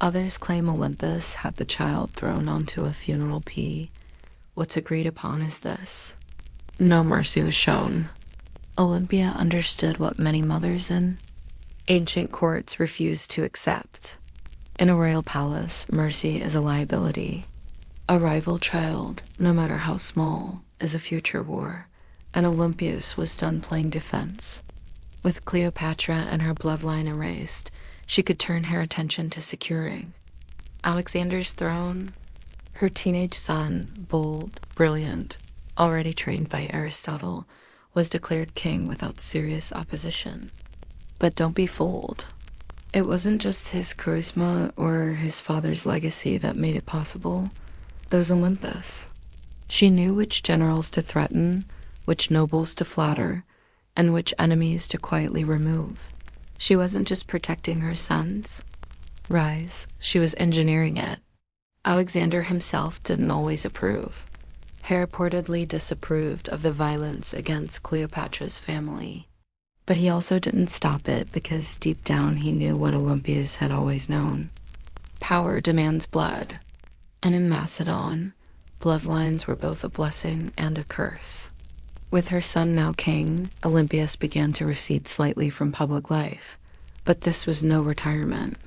Others claim Olympus had the child thrown onto a funeral pea. What's agreed upon is this: no mercy was shown. Olympia understood what many mothers in ancient courts refused to accept. In a royal palace, mercy is a liability. A rival child, no matter how small, is a future war, and Olympias was done playing defense. With Cleopatra and her bloodline erased, she could turn her attention to securing Alexander's throne. Her teenage son, bold, brilliant, already trained by Aristotle, was declared king without serious opposition. But don't be fooled. It wasn't just his charisma or his father's legacy that made it possible. It was Olympus. She knew which generals to threaten, which nobles to flatter, and which enemies to quietly remove. She wasn't just protecting her son's rise, she was engineering it. Alexander himself didn't always approve. He reportedly disapproved of the violence against Cleopatra's family. But he also didn't stop it because deep down he knew what Olympias had always known. Power demands blood. And in Macedon, bloodlines were both a blessing and a curse. With her son now king, Olympias began to recede slightly from public life. But this was no retirement.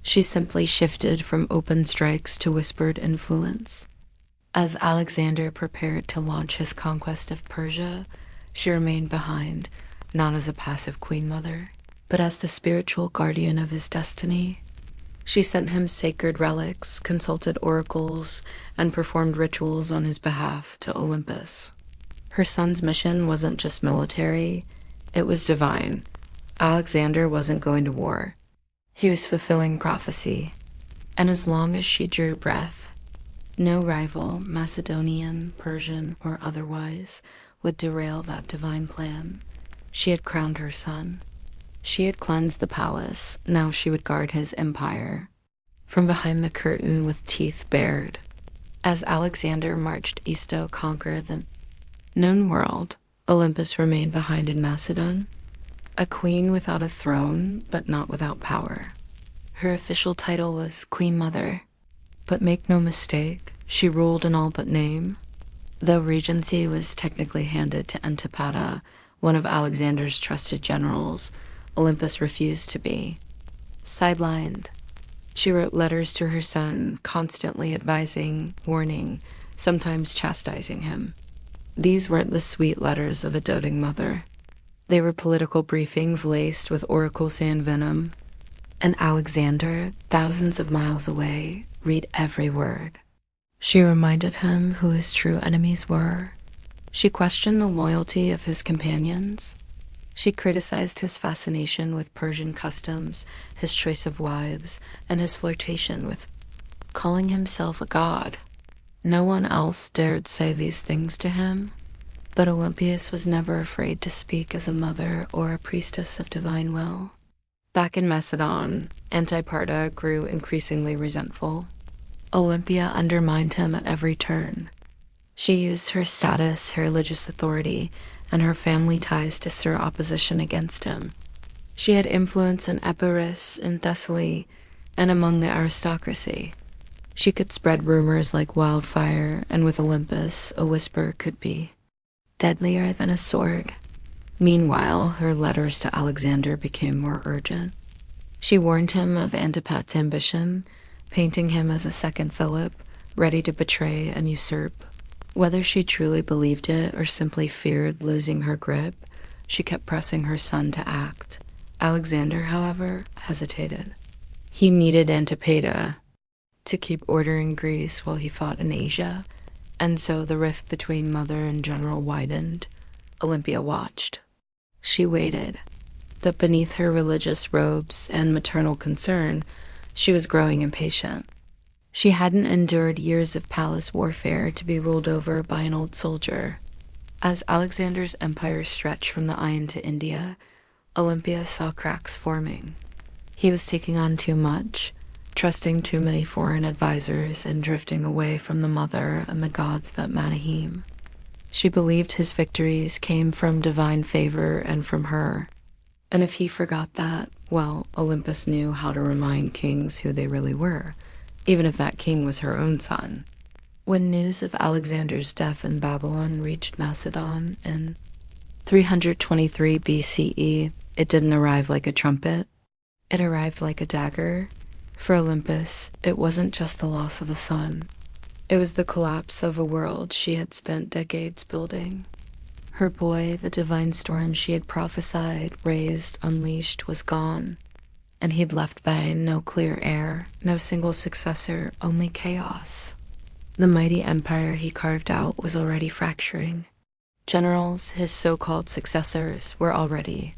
She simply shifted from open strikes to whispered influence. As Alexander prepared to launch his conquest of Persia, she remained behind, not as a passive queen mother, but as the spiritual guardian of his destiny. She sent him sacred relics, consulted oracles, and performed rituals on his behalf to Olympus. Her son's mission wasn't just military, it was divine. Alexander wasn't going to war. He was fulfilling prophecy. And as long as she drew breath, no rival, Macedonian, Persian, or otherwise, would derail that divine plan. She had crowned her son. She had cleansed the palace, now she would guard his empire. From behind the curtain with teeth bared, as Alexander marched east to conquer the known world, Olympus remained behind in Macedon. A queen without a throne, but not without power. Her official title was Queen Mother. But make no mistake, she ruled in all but name. Though regency was technically handed to Antipater, one of Alexander's trusted generals, Olympus refused to be. Sidelined, she wrote letters to her son, constantly advising, warning, sometimes chastising him. These weren't the sweet letters of a doting mother. They were political briefings laced with oracle sand venom. And Alexander, thousands of miles away, read every word. She reminded him who his true enemies were. She questioned the loyalty of his companions. She criticized his fascination with Persian customs, his choice of wives, and his flirtation with calling himself a god. No one else dared say these things to him, but Olympias was never afraid to speak as a mother or a priestess of divine will. Back in Macedon, Antiparta grew increasingly resentful. Olympia undermined him at every turn. She used her status, her religious authority, and her family ties to stir opposition against him. She had influence in Epirus, in Thessaly, and among the aristocracy. She could spread rumors like wildfire, and with Olympus, a whisper could be deadlier than a sword. Meanwhile, her letters to Alexander became more urgent. She warned him of Antipat's ambition, painting him as a second Philip, ready to betray and usurp. Whether she truly believed it or simply feared losing her grip, she kept pressing her son to act. Alexander, however, hesitated. He needed Antipater to keep order in Greece while he fought in Asia, and so the rift between mother and general widened. Olympia watched. She waited, but beneath her religious robes and maternal concern, she was growing impatient. She hadn't endured years of palace warfare to be ruled over by an old soldier. As Alexander's empire stretched from the Iron to India, Olympia saw cracks forming. He was taking on too much, trusting too many foreign advisors, and drifting away from the mother and the gods that made him. She believed his victories came from divine favor and from her. And if he forgot that, well, Olympus knew how to remind kings who they really were, even if that king was her own son. When news of Alexander's death in Babylon reached Macedon in 323 BCE, it didn't arrive like a trumpet. It arrived like a dagger. For Olympus, it wasn't just the loss of a son. It was the collapse of a world she had spent decades building. Her boy, the divine storm she had prophesied, raised, unleashed, was gone. And he'd left behind no clear heir, no single successor, only chaos. The mighty empire he carved out was already fracturing. Generals, his so-called successors, were already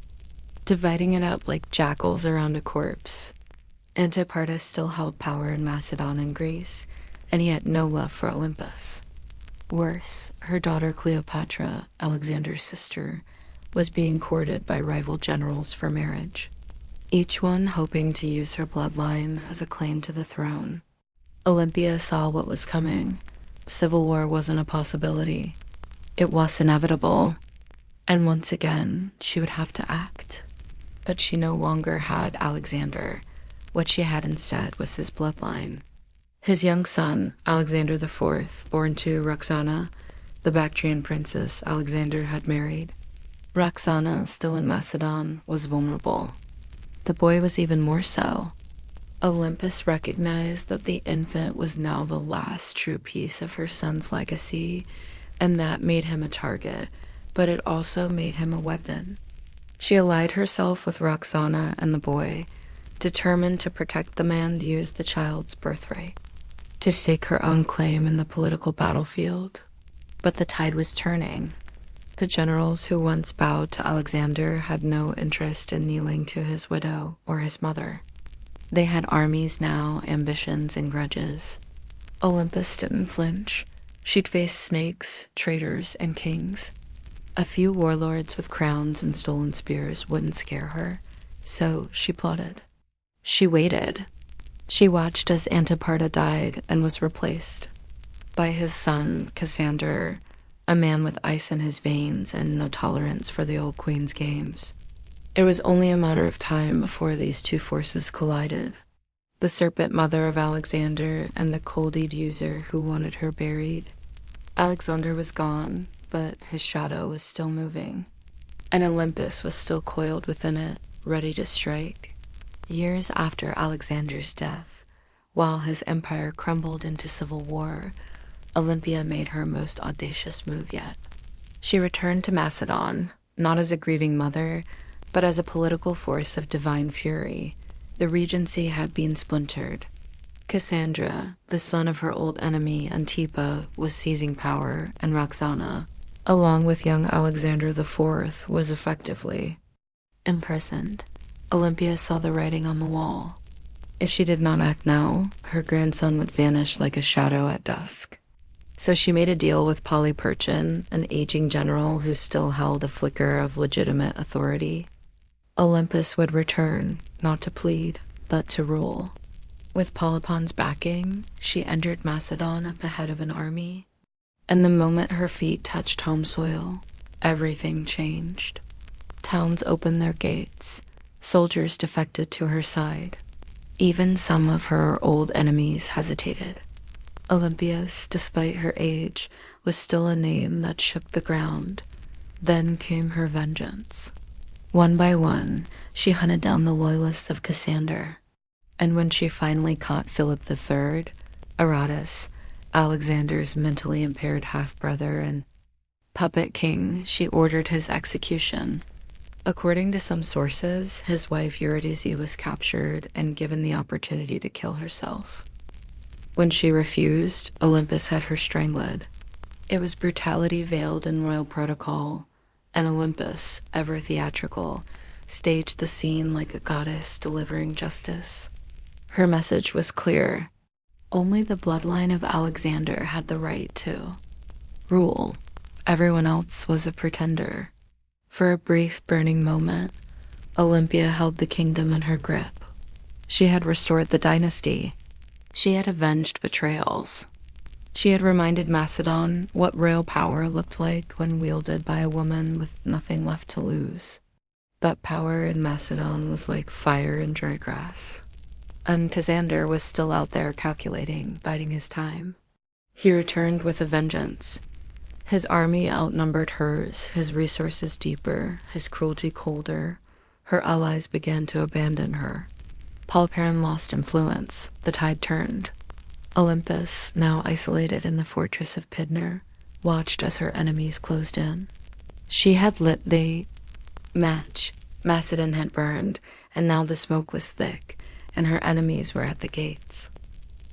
dividing it up like jackals around a corpse. Antiparta still held power in Macedon and Greece, and he had no love for Olympus. Worse, her daughter Cleopatra, Alexander's sister, was being courted by rival generals for marriage, each one hoping to use her bloodline as a claim to the throne. Olympia saw what was coming. Civil war wasn't a possibility. It was inevitable. And once again, she would have to act. But she no longer had Alexander. What she had instead was his bloodline. His young son, Alexander IV, born to Roxana, the Bactrian princess Alexander had married. Roxana, still in Macedon, was vulnerable. The boy was even more so. Olympus recognized that the infant was now the last true piece of her son's legacy, and that made him a target, but it also made him a weapon. She allied herself with Roxana and the boy, determined to protect the man and use the child's birthright to stake her own claim in the political battlefield. But the tide was turning. The generals who once bowed to Alexander had no interest in kneeling to his widow or his mother. They had armies now, ambitions, and grudges. Olympus didn't flinch. She'd face snakes, traitors, and kings. A few warlords with crowns and stolen spears wouldn't scare her, so she plotted. She waited. She watched as Antiparta died and was replaced by his son, Cassander, a man with ice in his veins and no tolerance for the old queen's games. It was only a matter of time before these two forces collided. The serpent mother of Alexander and the cold-eyed user who wanted her buried. Alexander was gone, but his shadow was still moving, and Olympus was still coiled within it, ready to strike. Years after Alexander's death, while his empire crumbled into civil war, Olympia made her most audacious move yet. She returned to Macedon, not as a grieving mother, but as a political force of divine fury. The regency had been splintered. Cassandra, the son of her old enemy Antipa, was seizing power, and Roxana, along with young Alexander IV, was effectively Imprisoned, Olympia saw the writing on the wall. If she did not act now, her grandson would vanish like a shadow at dusk. So she made a deal with Polyperchon, an aging general who still held a flicker of legitimate authority. Olympus would return, not to plead, but to rule. With Polypon's backing, she entered Macedon at the head of an army. And the moment her feet touched home soil, everything changed. Towns opened their gates. Soldiers defected to her side. Even some of her old enemies hesitated. Olympias, despite her age, was still a name that shook the ground. Then came her vengeance. One by one, she hunted down the loyalists of Cassander. And when she finally caught Philip III, Aratus, Alexander's mentally impaired half-brother and puppet king, she ordered his execution. According to some sources, his wife Eurydice was captured and given the opportunity to kill herself. When she refused, Olympus had her strangled. It was brutality veiled in royal protocol, and Olympus, ever theatrical, staged the scene like a goddess delivering justice. Her message was clear. Only the bloodline of Alexander had the right to rule. Everyone else was a pretender. For a brief burning moment, Olympia held the kingdom in her grip. She had restored the dynasty. She had avenged betrayals. She had reminded Macedon what royal power looked like when wielded by a woman with nothing left to lose. But power in Macedon was like fire in dry grass. And Cassander was still out there calculating, biding his time. He returned with a vengeance. His army outnumbered hers, his resources deeper, his cruelty colder. Her allies began to abandon her. Polyperchon lost influence. The tide turned. Olympus, now isolated in the fortress of Pydna, watched as her enemies closed in. She had lit the match. Macedon had burned, and now the smoke was thick, and her enemies were at the gates.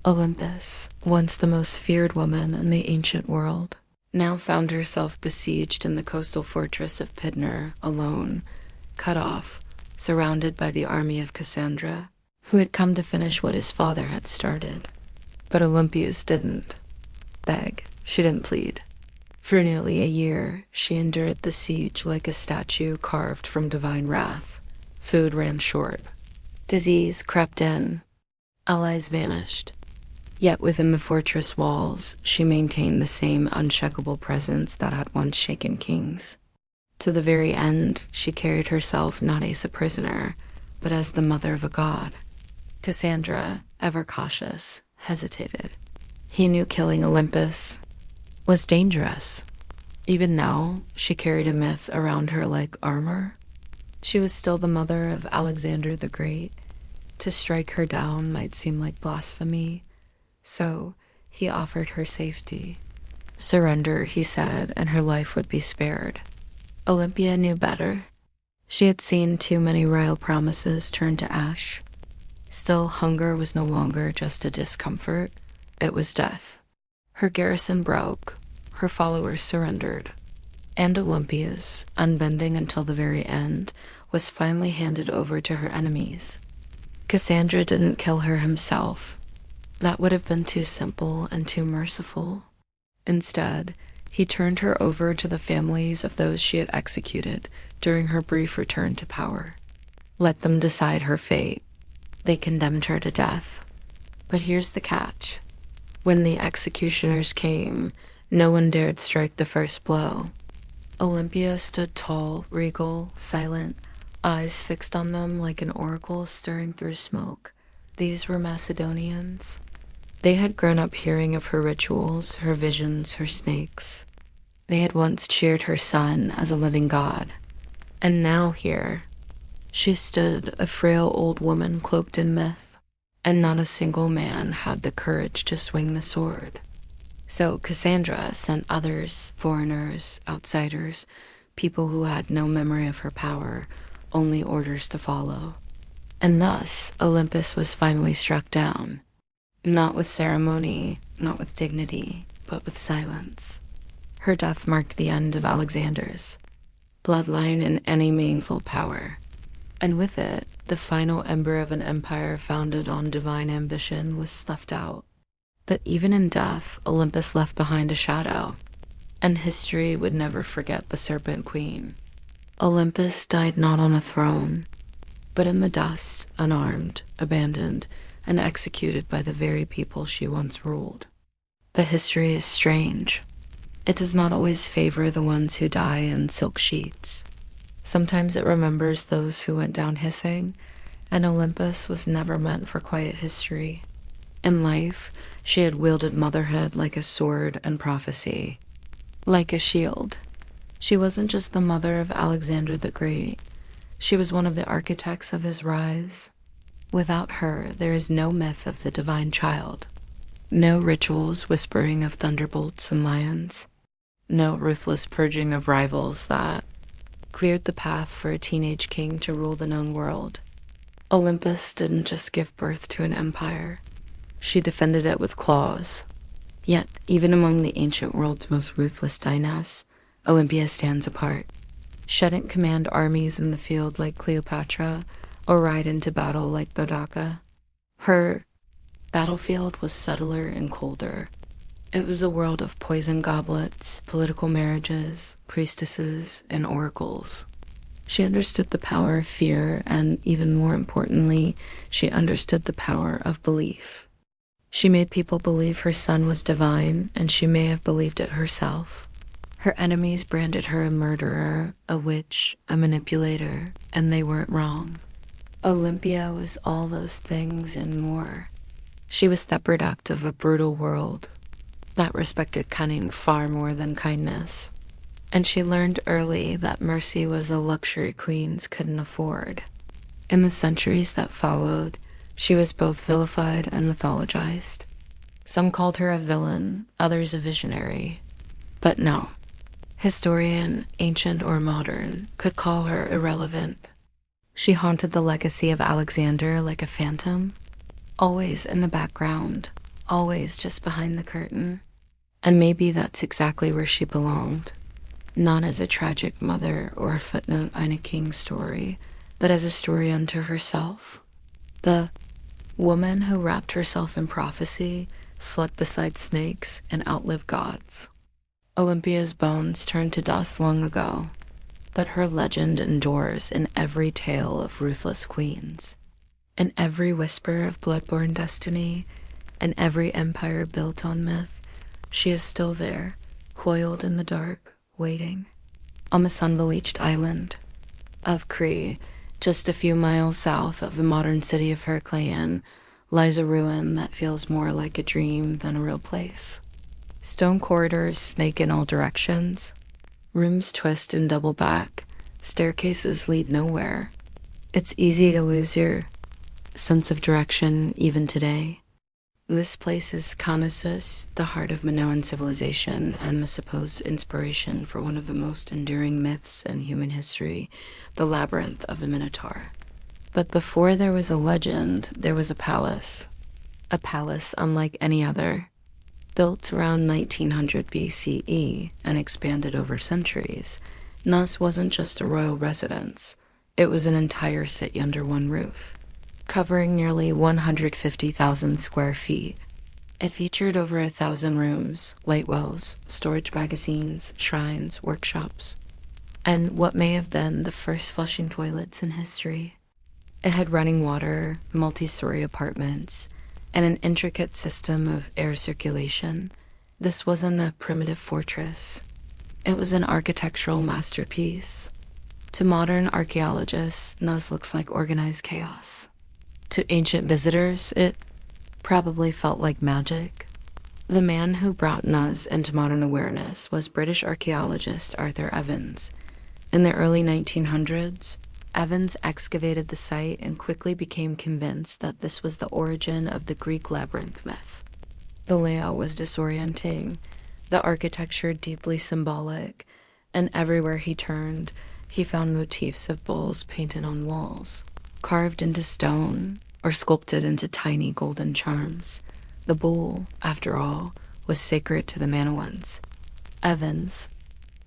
Olympus, once the most feared woman in the ancient world, now found herself besieged in the coastal fortress of Pydna, alone, cut off, surrounded by the army of Cassandra, who had come to finish what his father had started. But Olympias didn't beg. She didn't plead. For nearly a year, she endured the siege like a statue carved from divine wrath. Food ran short. Disease crept in. Allies vanished. Yet within the fortress walls, she maintained the same unshakable presence that had once shaken kings. To the very end, she carried herself not as a prisoner, but as the mother of a god. Cassandra, ever cautious, hesitated. He knew killing Olympus was dangerous. Even now, she carried a myth around her like armor. She was still the mother of Alexander the Great. To strike her down might seem like blasphemy. So, he offered her safety. Surrender, he said, and her life would be spared. Olympia knew better. She had seen too many royal promises turn to ash. Still, hunger was no longer just a discomfort. It was death. Her garrison broke. Her followers surrendered. And Olympias, unbending until the very end, was finally handed over to her enemies. Cassandra didn't kill her himself. That would have been too simple and too merciful. Instead, he turned her over to the families of those she had executed during her brief return to power. Let them decide her fate. They condemned her to death. But here's the catch. When the executioners came, no one dared strike the first blow. Olympia stood tall, regal, silent, eyes fixed on them like an oracle stirring through smoke. These were Macedonians. They had grown up hearing of her rituals, her visions, her snakes. They had once cheered her son as a living god. And now here, she stood, a frail old woman cloaked in myth, and not a single man had the courage to swing the sword. So Cassandra sent others, foreigners, outsiders, people who had no memory of her power, only orders to follow. And thus, Olympus was finally struck down. Not with ceremony, not with dignity, but with silence. Her death marked the end of Alexander's bloodline and any meaningful power. And with it, the final ember of an empire founded on divine ambition was snuffed out. But even in death, Olympus left behind a shadow, and history would never forget the Serpent Queen. Olympus died not on a throne, but in the dust, unarmed, abandoned, and executed by the very people she once ruled. But history is strange. It does not always favor the ones who die in silk sheets. Sometimes it remembers those who went down hissing, and Olympus was never meant for quiet history. In life, she had wielded motherhood like a sword and prophecy, like a shield. She wasn't just the mother of Alexander the Great. She was one of the architects of his rise. Without her, there is no myth of the divine child, no rituals whispering of thunderbolts and lions, no ruthless purging of rivals that cleared the path for a teenage king to rule the known world. Olympus didn't just give birth to an empire. She defended it with claws. Yet, even among the ancient world's most ruthless dynasts, Olympia stands apart. She didn't command armies in the field like Cleopatra or ride into battle like Boudicca. Her battlefield was subtler and colder. It was a world of poison goblets, political marriages, priestesses, and oracles. She understood the power of fear, and even more importantly, she understood the power of belief. She made people believe her son was divine, and she may have believed it herself. Her enemies branded her a murderer, a witch, a manipulator, and they weren't wrong. Olympia was all those things and more. She was the product of a brutal world that respected cunning far more than kindness. And she learned early that mercy was a luxury queens couldn't afford. In the centuries that followed, she was both vilified and mythologized. Some called her a villain, others a visionary. But no, historian, ancient or modern, could call her irrelevant. She haunted the legacy of Alexander like a phantom, always in the background, always just behind the curtain. And maybe that's exactly where she belonged. Not as a tragic mother or a footnote in a king's story, but as a story unto herself. The woman who wrapped herself in prophecy, slept beside snakes, and outlived gods. Olympia's bones turned to dust long ago, but her legend endures in every tale of ruthless queens, in every whisper of bloodborne destiny, and every empire built on myth. She is still there, coiled in the dark, waiting. On the sun-bleached island of Crete, just a few miles south of the modern city of Heracleion, lies a ruin that feels more like a dream than a real place. Stone corridors snake in all directions. Rooms twist and double back. Staircases lead nowhere. It's easy to lose your sense of direction even today. This place is Knossos, the heart of Minoan civilization, and the supposed inspiration for one of the most enduring myths in human history, the labyrinth of the Minotaur. But before there was a legend, there was a palace unlike any other. Built around 1900 BCE and expanded over centuries, Knos wasn't just a royal residence, it was an entire city under one roof, covering nearly 150,000 square feet. It featured over 1,000 rooms, light wells, storage magazines, shrines, workshops, and what may have been the first flushing toilets in history. It had running water, multi-story apartments, and an intricate system of air circulation. This wasn't a primitive fortress. It was an architectural masterpiece. To modern archaeologists, Knos looks like organized chaos. To ancient visitors, it probably felt like magic. The man who brought Knos into modern awareness was British archaeologist Arthur Evans. In the early 1900s, Evans excavated the site and quickly became convinced that this was the origin of the Greek labyrinth myth. The layout was disorienting, the architecture deeply symbolic, and everywhere he turned, he found motifs of bulls painted on walls, carved into stone, or sculpted into tiny golden charms. The bull, after all, was sacred to the Minoans. Evans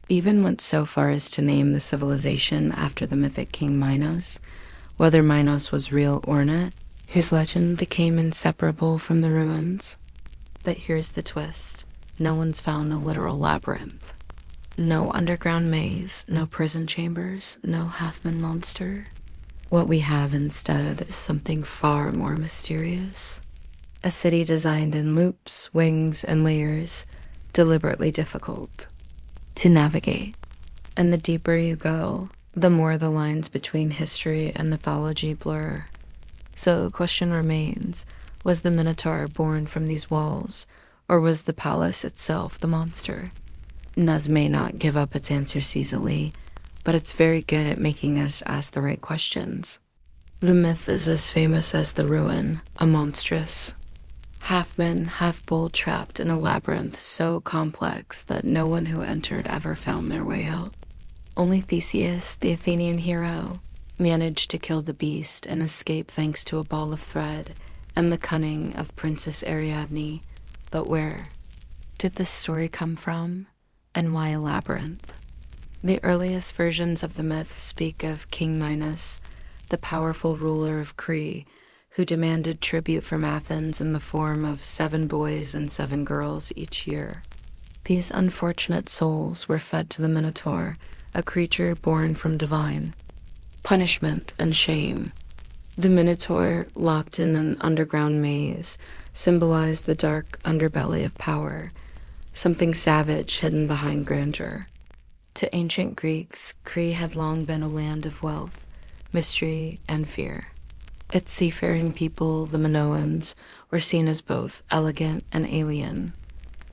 even went so far as to name the civilization after the mythic King Minos, Whether Minos was real or not, his legend became inseparable from the ruins. But here's the twist. No one's found a literal labyrinth. No underground maze, no prison chambers, no Halfman monster. What we have instead is something far more mysterious. A city designed in loops, wings, and layers, deliberately difficult to navigate. And the deeper you go, the more the lines between history and mythology blur. So the question remains, was the Minotaur born from these walls, or was the palace itself the monster? Nuz may not give up its answers easily, but it's very good at making us ask the right questions. The myth is as famous as the ruin, a monstrous. Half man, half bull trapped in a labyrinth so complex that no one who entered ever found their way out. Only Theseus, the Athenian hero, managed to kill the beast and escape thanks to a ball of thread and the cunning of Princess Ariadne. But where did this story come from, and why a labyrinth? The earliest versions of the myth speak of King Minos, the powerful ruler of Crete, who demanded tribute from Athens in the form of 7 boys and 7 girls each year. These unfortunate souls were fed to the Minotaur, a creature born from divine punishment and shame. The Minotaur, locked in an underground maze, symbolized the dark underbelly of power, something savage hidden behind grandeur. To ancient Greeks, Crete had long been a land of wealth, mystery, and fear. Its seafaring people, the Minoans, were seen as both elegant and alien.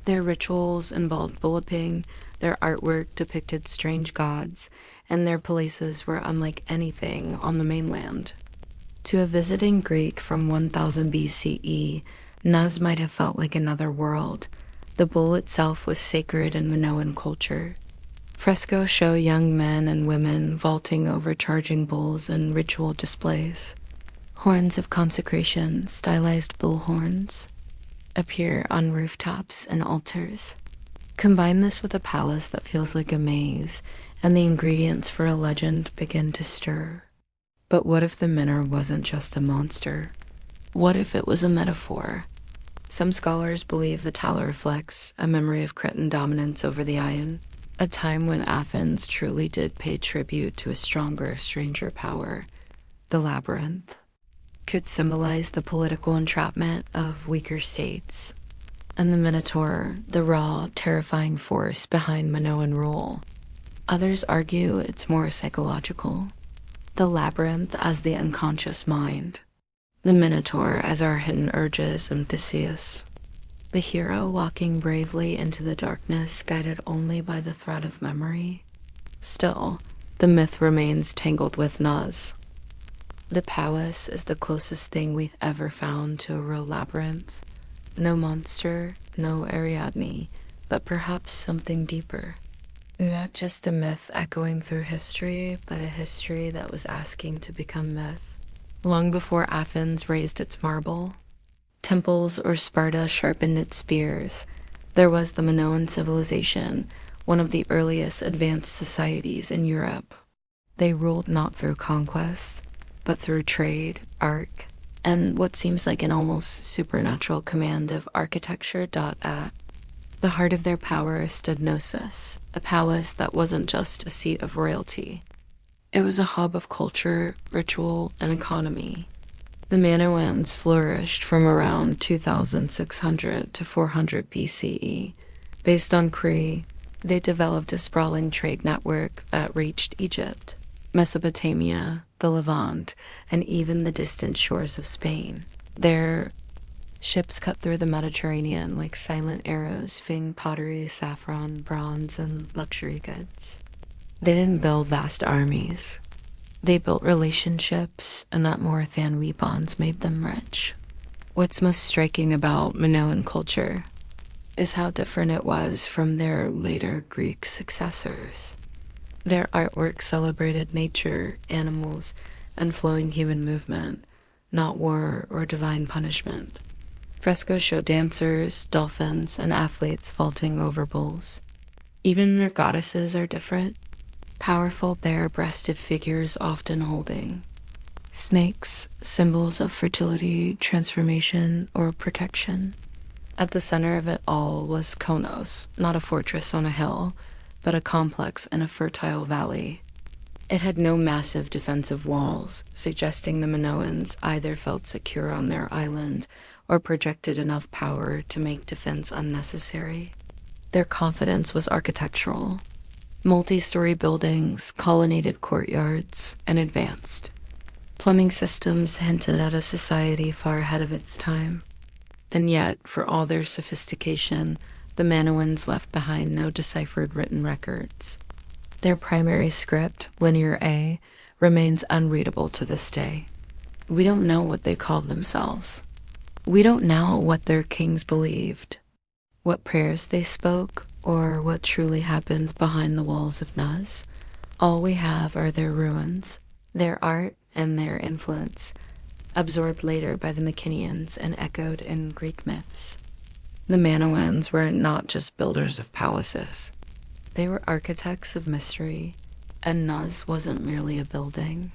Their rituals involved bulliping, their artwork depicted strange gods, and their palaces were unlike anything on the mainland. To a visiting Greek from 1000 BCE, Nuz might have felt like another world. The bull itself was sacred in Minoan culture. Frescoes show young men and women vaulting over charging bulls in ritual displays. Horns of consecration, stylized bull horns, appear on rooftops and altars. Combine this with a palace that feels like a maze, and the ingredients for a legend begin to stir. But what if the Minotaur wasn't just a monster? What if it was a metaphor? Some scholars believe the tower reflects a memory of Cretan dominance over the Ion, a time when Athens truly did pay tribute to a stronger, stranger power. The labyrinth could symbolize the political entrapment of weaker states, and the Minotaur, the raw, terrifying force behind Minoan rule. Others argue it's more psychological. The labyrinth as the unconscious mind, the Minotaur as our hidden urges and Theseus. The hero walking bravely into the darkness, guided only by the thread of memory. Still, the myth remains tangled with Nuz. The palace is the closest thing we've ever found to a real labyrinth. No monster, no Ariadne, but perhaps something deeper. Not just a myth echoing through history, but a history that was asking to become myth. Long before Athens raised its marble, temples or Sparta sharpened its spears, there was the Minoan civilization, one of the earliest advanced societies in Europe. They ruled not through conquest, but through trade, art, and what seems like an almost supernatural command of architecture. At the heart of their power stood Knossos, a palace that wasn't just a seat of royalty. It was a hub of culture, ritual, and economy. The Minoans flourished from around 2600 to 400 BCE. Based on Crete, they developed a sprawling trade network that reached Egypt, Mesopotamia, the Levant, and even the distant shores of Spain. Their ships cut through the Mediterranean like silent arrows, finging pottery, saffron, bronze, and luxury goods. They didn't build vast armies. They built relationships, and that more than we bonds made them rich. What's most striking about Minoan culture is how different it was from their later Greek successors. Their artwork celebrated nature, animals, and flowing human movement, not war or divine punishment. Frescoes show dancers, dolphins, and athletes vaulting over bulls. Even their goddesses are different. Powerful, bare-breasted figures often holding Snakes, symbols of fertility, transformation, or protection. At the center of it all was Konos, not a fortress on a hill, but a complex in a fertile valley. It had no massive defensive walls, suggesting the Minoans either felt secure on their island or projected enough power to make defense unnecessary. Their confidence was architectural. Multi-story buildings, colonnaded courtyards, and advanced. Plumbing systems hinted at a society far ahead of its time. And yet, for all their sophistication, the Minoans left behind no deciphered written records. Their primary script, Linear A, remains unreadable to this day. We don't know what they called themselves. We don't know what their kings believed, what prayers they spoke, or what truly happened behind the walls of Nuz. All we have are their ruins, their art, and their influence, absorbed later by the Mycenaeans and echoed in Greek myths. The Minoans were not just builders of palaces. They were architects of mystery, and Nuz wasn't merely a building.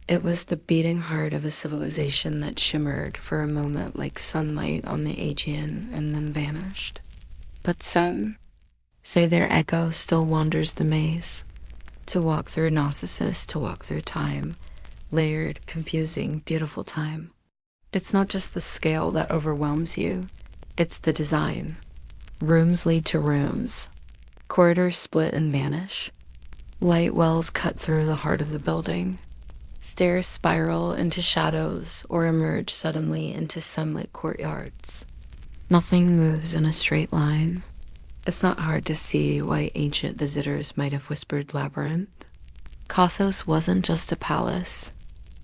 It was the beating heart of a civilization that shimmered for a moment like sunlight on the Aegean and then vanished. But some say their echo still wanders the maze. To walk through Gnosis, to walk through time, layered, confusing, beautiful time. It's not just the scale that overwhelms you, it's the design. Rooms lead to rooms. Corridors split and vanish. Light wells cut through the heart of the building. Stairs spiral into shadows or emerge suddenly into sunlit courtyards. Nothing moves in a straight line. It's not hard to see why ancient visitors might have whispered labyrinth. Kossos wasn't just a palace.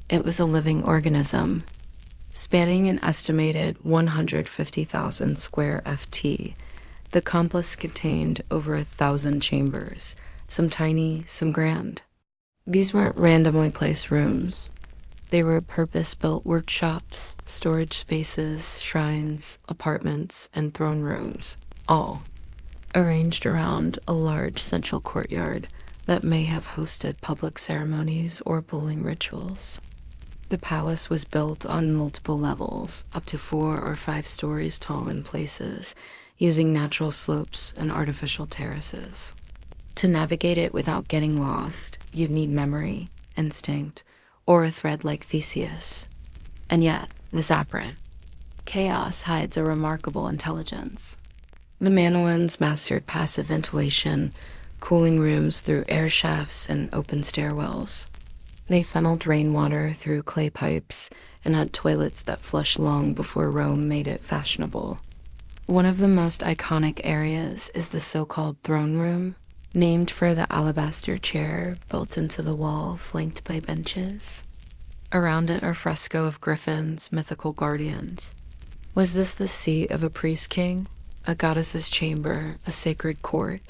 It was a living organism, spanning an estimated 150,000 square ft. The complex contained over 1,000 chambers, some tiny, some grand. These weren't randomly placed rooms. They were purpose-built workshops, storage spaces, shrines, apartments, and throne rooms, all arranged around a large central courtyard that may have hosted public ceremonies or bulling rituals. The palace was built on multiple levels, up to 4 or 5 stories tall in places, using natural slopes and artificial terraces. To navigate it without getting lost, you'd need memory, instinct, or a thread like Theseus. And yet, this aberrant chaos hides a remarkable intelligence. The Minoans mastered passive ventilation, cooling rooms through air shafts and open stairwells. They funneled rainwater through clay pipes and had toilets that flushed long before Rome made it fashionable. One of the most iconic areas is the so-called throne room, named for the alabaster chair built into the wall flanked by benches. Around it are fresco of griffins, mythical guardians. Was this the seat of a priest-king, a goddess's chamber, a sacred court?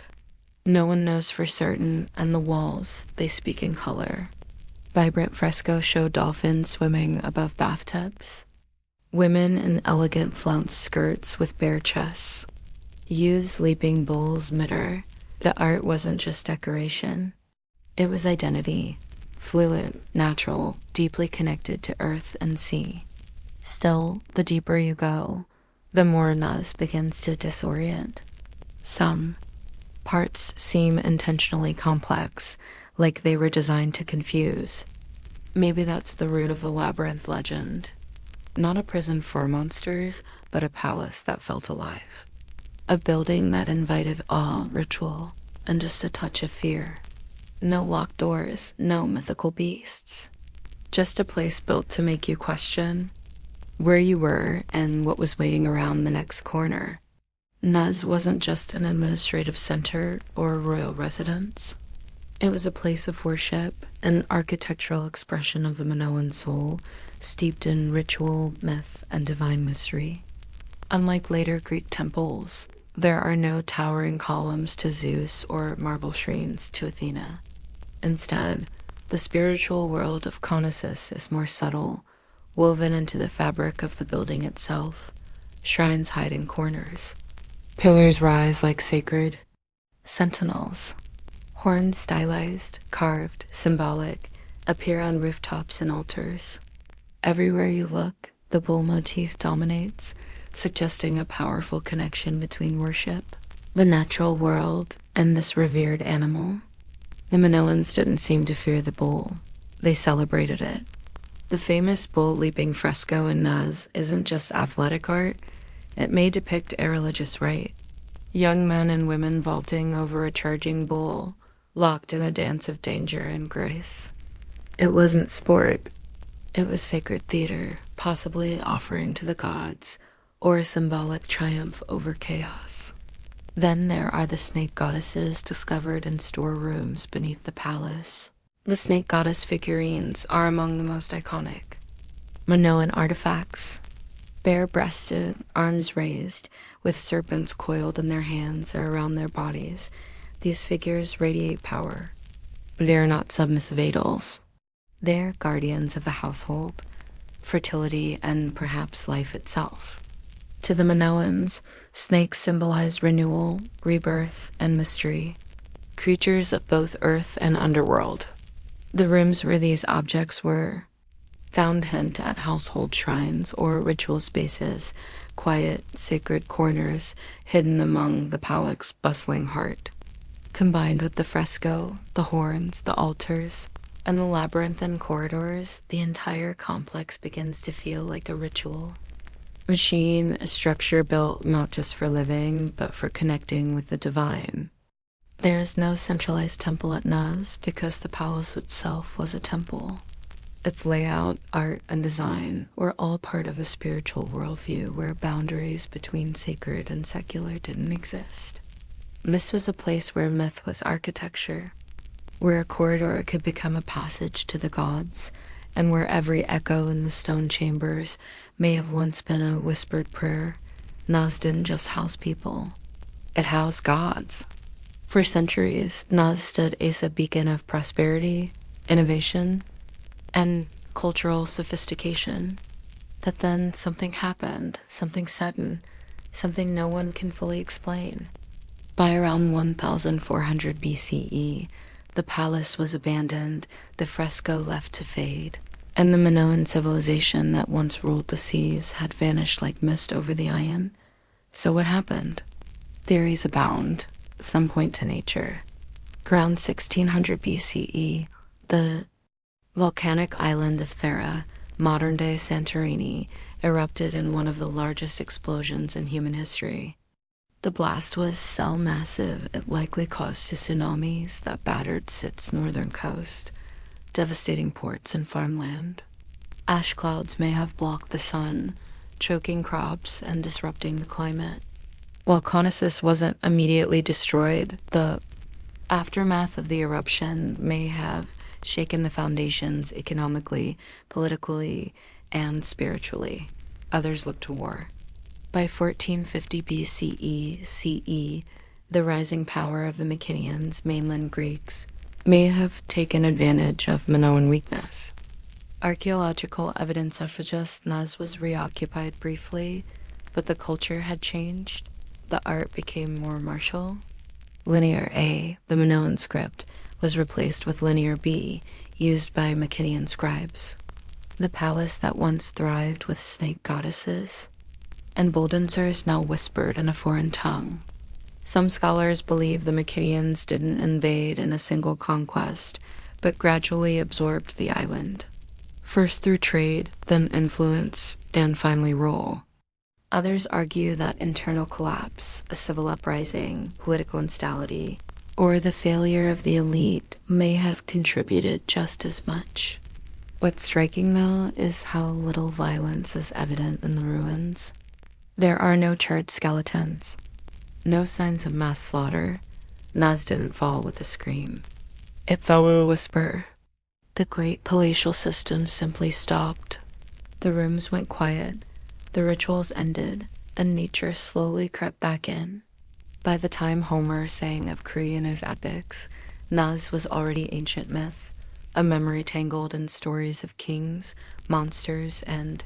No one knows for certain, and the walls, they speak in color. Vibrant frescoes show dolphins swimming above bathtubs. Women in elegant flounced skirts with bare chests. Youths leaping bulls mid-air. The art wasn't just decoration. It was identity. Fluid, natural, deeply connected to earth and sea. Still, the deeper you go, the more Nuz begins to disorient. Some parts seem intentionally complex, like they were designed to confuse. Maybe that's the root of the labyrinth legend. Not a prison for monsters, but a palace that felt alive. A building that invited awe, ritual, and just a touch of fear. No locked doors, no mythical beasts. Just a place built to make you question where you were and what was waiting around the next corner. Nuz wasn't just an administrative center or a royal residence. It was a place of worship, an architectural expression of the Minoan soul, steeped in ritual, myth, and divine mystery. Unlike later Greek temples, there are no towering columns to Zeus or marble shrines to Athena. Instead, the spiritual world of Conosus is more subtle, woven into the fabric of the building itself. Shrines hide in corners. Pillars rise like sacred sentinels. Horns stylized, carved, symbolic, appear on rooftops and altars. Everywhere you look, the bull motif dominates, suggesting a powerful connection between worship, the natural world, and this revered animal. The Minoans didn't seem to fear the bull. They celebrated it. The famous bull leaping fresco in Naz isn't just athletic art, it may depict a religious rite. Young men and women vaulting over a charging bull, locked in a dance of danger and grace. It wasn't sport. It was sacred theater, possibly an offering to the gods, or a symbolic triumph over chaos. Then there are the snake goddesses discovered in storerooms beneath the palace. The snake goddess figurines are among the most iconic. Minoan artifacts, bare-breasted, arms raised, with serpents coiled in their hands or around their bodies. These figures radiate power. They are not submissive idols. They're guardians of the household, fertility, and perhaps life itself. To the Minoans, snakes symbolized renewal, rebirth, and mystery, creatures of both earth and underworld. The rooms where these objects were found hint at household shrines or ritual spaces, quiet, sacred corners hidden among the palace's bustling heart. Combined with the fresco, the horns, the altars, and the labyrinthine corridors, the entire complex begins to feel like a ritual. Machine, a structure built not just for living, but for connecting with the divine. There is no centralized temple at Naz because the palace itself was a temple. Its layout, art, and design were all part of a spiritual worldview where boundaries between sacred and secular didn't exist. This was a place where myth was architecture, where a corridor could become a passage to the gods, and where every echo in the stone chambers may have once been a whispered prayer. Naz didn't just house people, it housed gods. For centuries, Naz stood as a beacon of prosperity, innovation, and cultural sophistication. But then something happened, something sudden, something no one can fully explain. By around 1400 BCE, the palace was abandoned, the fresco left to fade, and the Minoan civilization that once ruled the seas had vanished like mist over the Ion. So what happened? Theories abound. Some point to nature. Around 1600 BCE, the volcanic island of Thera, modern-day Santorini, erupted in one of the largest explosions in human history. The blast was so massive it likely caused tsunamis that battered Sit's northern coast, devastating ports and farmland. Ash clouds may have blocked the sun, choking crops and disrupting the climate. While Conesus wasn't immediately destroyed, the aftermath of the eruption may have shaken the foundations economically, politically, and spiritually. Others looked to war. By 1450 BCE, CE, the rising power of the Mycenaeans, mainland Greeks, may have taken advantage of Minoan weakness. Archaeological evidence suggests Naz was reoccupied briefly, but the culture had changed. The art became more martial. Linear A, the Minoan script, was replaced with Linear B, used by Mycenaean scribes. The palace that once thrived with snake goddesses and buldancers now whispered in a foreign tongue. Some scholars believe the Mycenaeans didn't invade in a single conquest, but gradually absorbed the island, first through trade, then influence, and finally rule. Others argue that internal collapse, a civil uprising, political instability, or the failure of the elite may have contributed just as much. What's striking, though, is how little violence is evident in the ruins. There are no charred skeletons, no signs of mass slaughter. Naz didn't fall with a scream. It fell with a whisper. The great palatial system simply stopped. The rooms went quiet. The rituals ended, and nature slowly crept back in. By the time Homer sang of Cree in his epics, Naz was already ancient myth, a memory tangled in stories of kings, monsters, and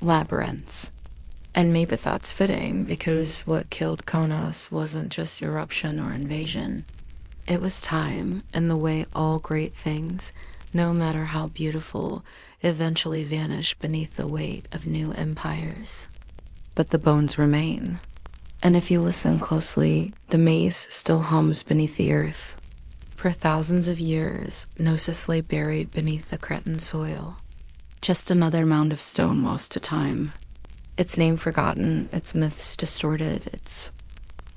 labyrinths. And maybe that's fitting, because what killed Konos wasn't just eruption or invasion. It was time, and the way all great things, no matter how beautiful, eventually vanish beneath the weight of new empires. But the bones remain. And if you listen closely, the maze still hums beneath the earth. For thousands of years, Gnosis lay buried beneath the Cretan soil. Just another mound of stone lost to time. Its name forgotten, its myths distorted, its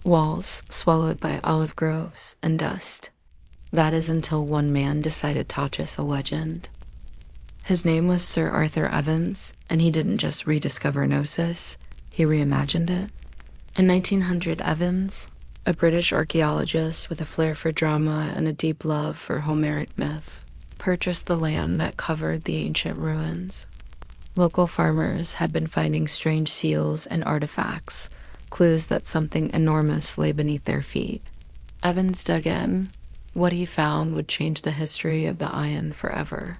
walls swallowed by olive groves and dust. That is until one man decided to touch us a legend. His name was Sir Arthur Evans, and he didn't just rediscover Gnosis, he reimagined it. In 1900, Evans, a British archaeologist with a flair for drama and a deep love for Homeric myth, purchased the land that covered the ancient ruins. Local farmers had been finding strange seals and artifacts, clues that something enormous lay beneath their feet. Evans dug in. What he found would change the history of the Iron forever.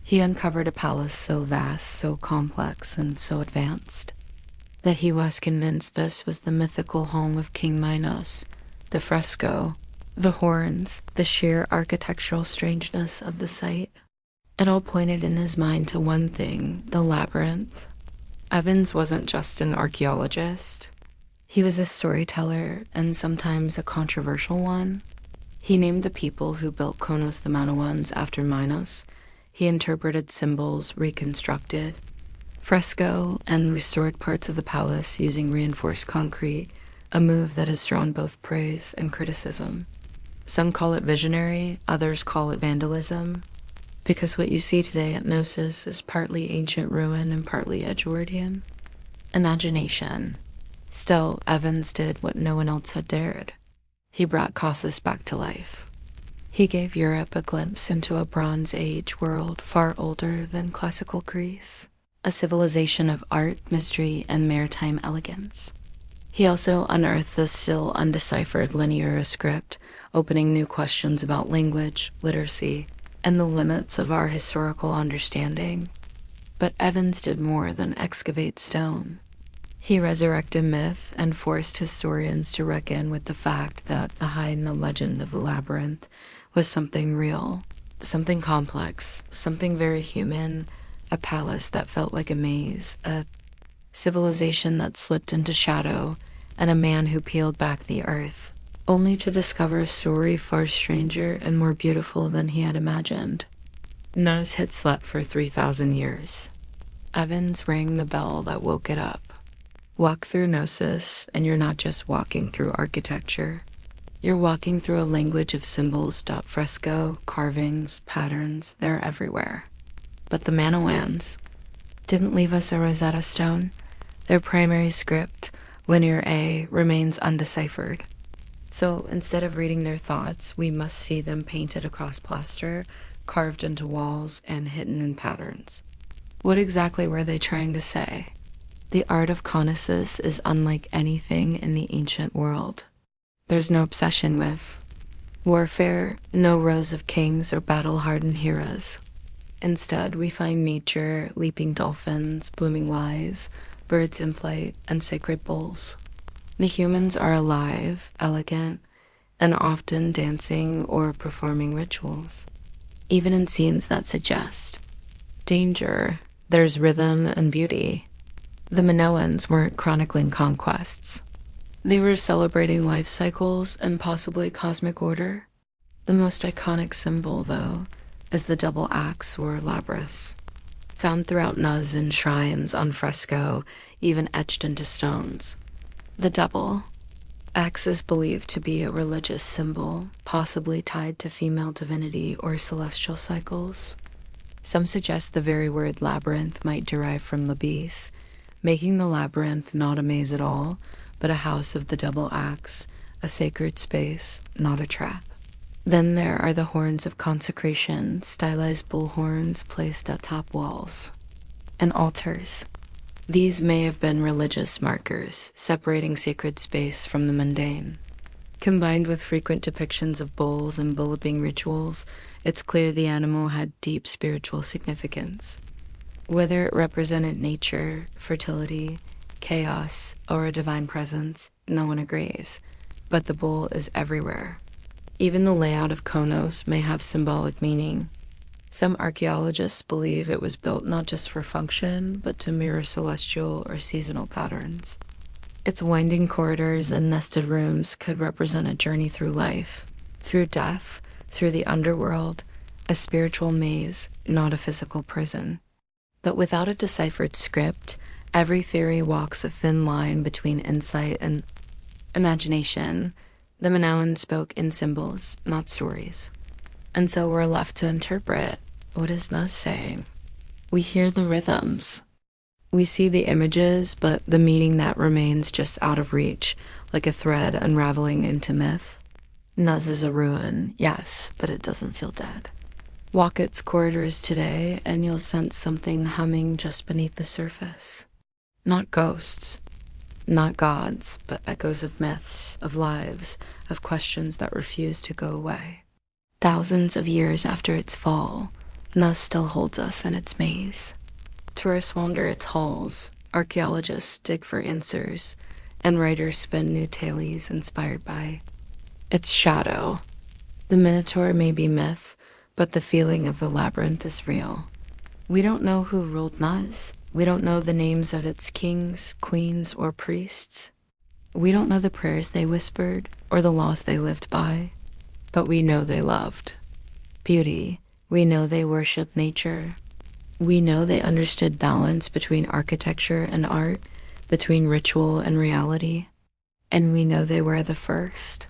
He uncovered a palace so vast, so complex, and so advanced that he was convinced this was the mythical home of King Minos. The fresco, the horns, the sheer architectural strangeness of the site. It all pointed in his mind to one thing, the labyrinth. Evans wasn't just an archaeologist. He was a storyteller, and sometimes a controversial one. He named the people who built Konos the Manoans after Minos. He interpreted symbols, reconstructed fresco, and restored parts of the palace using reinforced concrete, a move that has drawn both praise and criticism. Some call it visionary, others call it vandalism, because what you see today at Gnosis is partly ancient ruin and partly Edgewordian. Imagination. Still, Evans did what no one else had dared. He brought Knossos back to life. He gave Europe a glimpse into a Bronze Age world far older than classical Greece, a civilization of art, mystery, and maritime elegance. He also unearthed the still undeciphered linear script, opening new questions about language, literacy, and the limits of our historical understanding. But Evans did more than excavate stone. He resurrected myth and forced historians to reckon with the fact that behind the legend of the labyrinth was something real, something complex, something very human, a palace that felt like a maze, a civilization that slipped into shadow, and a man who peeled back the earth, only to discover a story far stranger and more beautiful than he had imagined. Gnosis had slept for 3,000 years. Evans rang the bell that woke it up. Walk through Gnosis, and you're not just walking through architecture. You're walking through a language of symbols, fresco, carvings, patterns, they're everywhere. But the Manoans didn't leave us a Rosetta Stone. Their primary script, Linear A, remains undeciphered. So instead of reading their thoughts, we must see them painted across plaster, carved into walls, and hidden in patterns. What exactly were they trying to say? The art of Knossos is unlike anything in the ancient world. There's no obsession with warfare, no rows of kings or battle-hardened heroes. Instead, we find nature, leaping dolphins, blooming lies, birds in flight, and sacred bulls. The humans are alive, elegant, and often dancing or performing rituals. Even in scenes that suggest danger, there's rhythm and beauty. The Minoans weren't chronicling conquests. They were celebrating life cycles and possibly cosmic order. The most iconic symbol, though, is the double axe or labrys, found throughout Nuz and shrines on fresco, even etched into stones. The double axe is believed to be a religious symbol, possibly tied to female divinity or celestial cycles. Some suggest the very word labyrinth might derive from labis, making the labyrinth not a maze at all, but a house of the double axe, a sacred space, not a trap. Then there are the horns of consecration, stylized bull horns placed at top walls, and altars. These may have been religious markers, separating sacred space from the mundane. Combined with frequent depictions of bulls and bulloping rituals, it's clear the animal had deep spiritual significance. Whether it represented nature, fertility, chaos, or a divine presence, no one agrees, but the bull is everywhere. Even the layout of Konos may have symbolic meaning. Some archaeologists believe it was built not just for function, but to mirror celestial or seasonal patterns. Its winding corridors and nested rooms could represent a journey through life, through death, through the underworld, a spiritual maze, not a physical prison. But without a deciphered script, every theory walks a thin line between insight and imagination. The Minoan spoke in symbols, not stories. And so we're left to interpret, what is Nuz saying? We hear the rhythms. We see the images, but the meaning that remains just out of reach, like a thread unraveling into myth. Nuz is a ruin, yes, but it doesn't feel dead. Walk its corridors today, and you'll sense something humming just beneath the surface. Not ghosts, not gods, but echoes of myths, of lives, of questions that refuse to go away. Thousands of years after its fall, Nuz still holds us in its maze. Tourists wander its halls, archaeologists dig for answers, and writers spin new tales inspired by its shadow. The Minotaur may be myth, but the feeling of the labyrinth is real. We don't know who ruled Nuz. We don't know the names of its kings, queens, or priests. We don't know the prayers they whispered or the laws they lived by. But we know they loved beauty. We know they worshiped nature. We know they understood balance between architecture and art, between ritual and reality. And we know they were the first.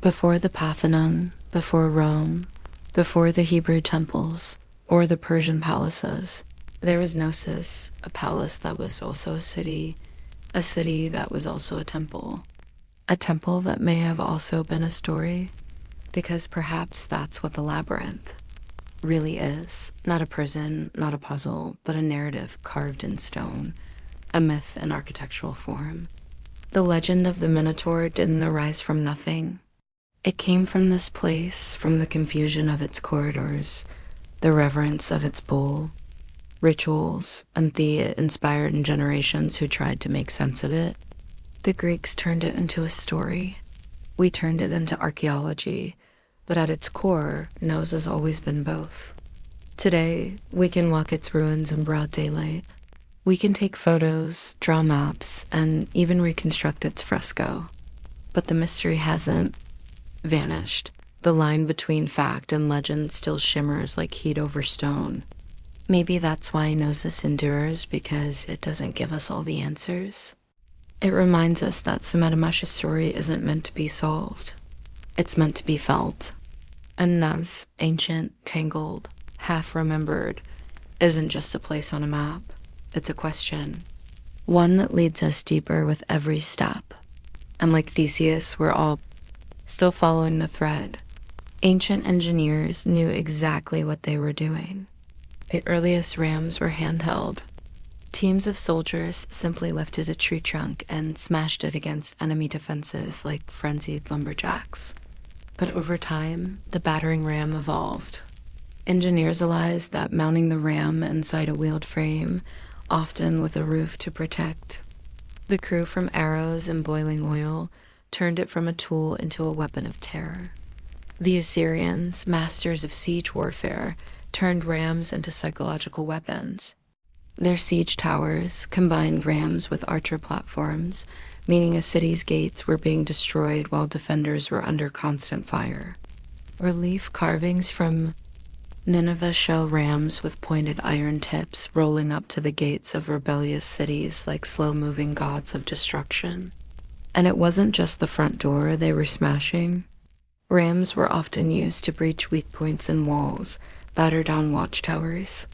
Before the Parthenon, before Rome, before the Hebrew temples, or the Persian palaces, there was Gnosis, a palace that was also a city that was also a temple that may have also been a story. Because perhaps that's what the labyrinth really is. Not a prison, not a puzzle, but a narrative carved in stone, a myth in architectural form. The legend of the Minotaur didn't arise from nothing. It came from this place, from the confusion of its corridors, the reverence of its bull, rituals, and the inspired generations who tried to make sense of it. The Greeks turned it into a story. We turned it into archaeology, but at its core, Nuz has always been both. Today, we can walk its ruins in broad daylight. We can take photos, draw maps, and even reconstruct its fresco. But the mystery hasn't vanished. The line between fact and legend still shimmers like heat over stone. Maybe that's why Gnosis endures, because it doesn't give us all the answers. It reminds us that Semetamash's story isn't meant to be solved. It's meant to be felt. And Nuz, ancient, tangled, half-remembered, isn't just a place on a map. It's a question. One that leads us deeper with every step. And like Theseus, we're all still following the thread. Ancient engineers knew exactly what they were doing. The earliest rams were handheld. Teams of soldiers simply lifted a tree trunk and smashed it against enemy defenses like frenzied lumberjacks. But over time, the battering ram evolved. Engineers realized that mounting the ram inside a wheeled frame, often with a roof to protect, the crew from arrows and boiling oil turned it from a tool into a weapon of terror. The Assyrians, masters of siege warfare, turned rams into psychological weapons. Their siege towers combined rams with archer platforms, meaning a city's gates were being destroyed while defenders were under constant fire. Relief carvings from Nineveh show rams with pointed iron tips rolling up to the gates of rebellious cities like slow-moving gods of destruction. And it wasn't just the front door they were smashing. Rams were often used to breach weak points in walls, batter down watchtowers,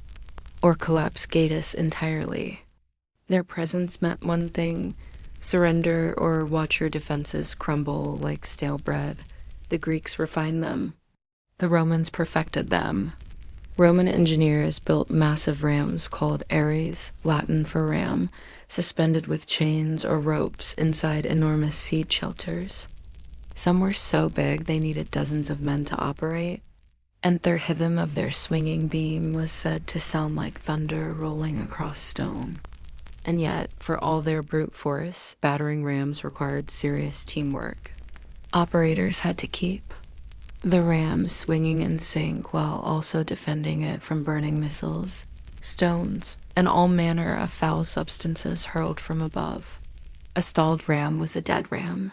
or collapse gates entirely. Their presence meant one thing: surrender or watch your defenses crumble like stale bread. The Greeks refined them. The Romans perfected them. Roman engineers built massive rams called ares, Latin for ram, suspended with chains or ropes inside enormous siege shelters. Some were so big they needed dozens of men to operate, and the rhythm of their swinging beam was said to sound like thunder rolling across stone. And yet, for all their brute force, battering rams required serious teamwork. Operators had to keep the ram swinging in sync while also defending it from burning missiles, stones, and all manner of foul substances hurled from above. A stalled ram was a dead ram.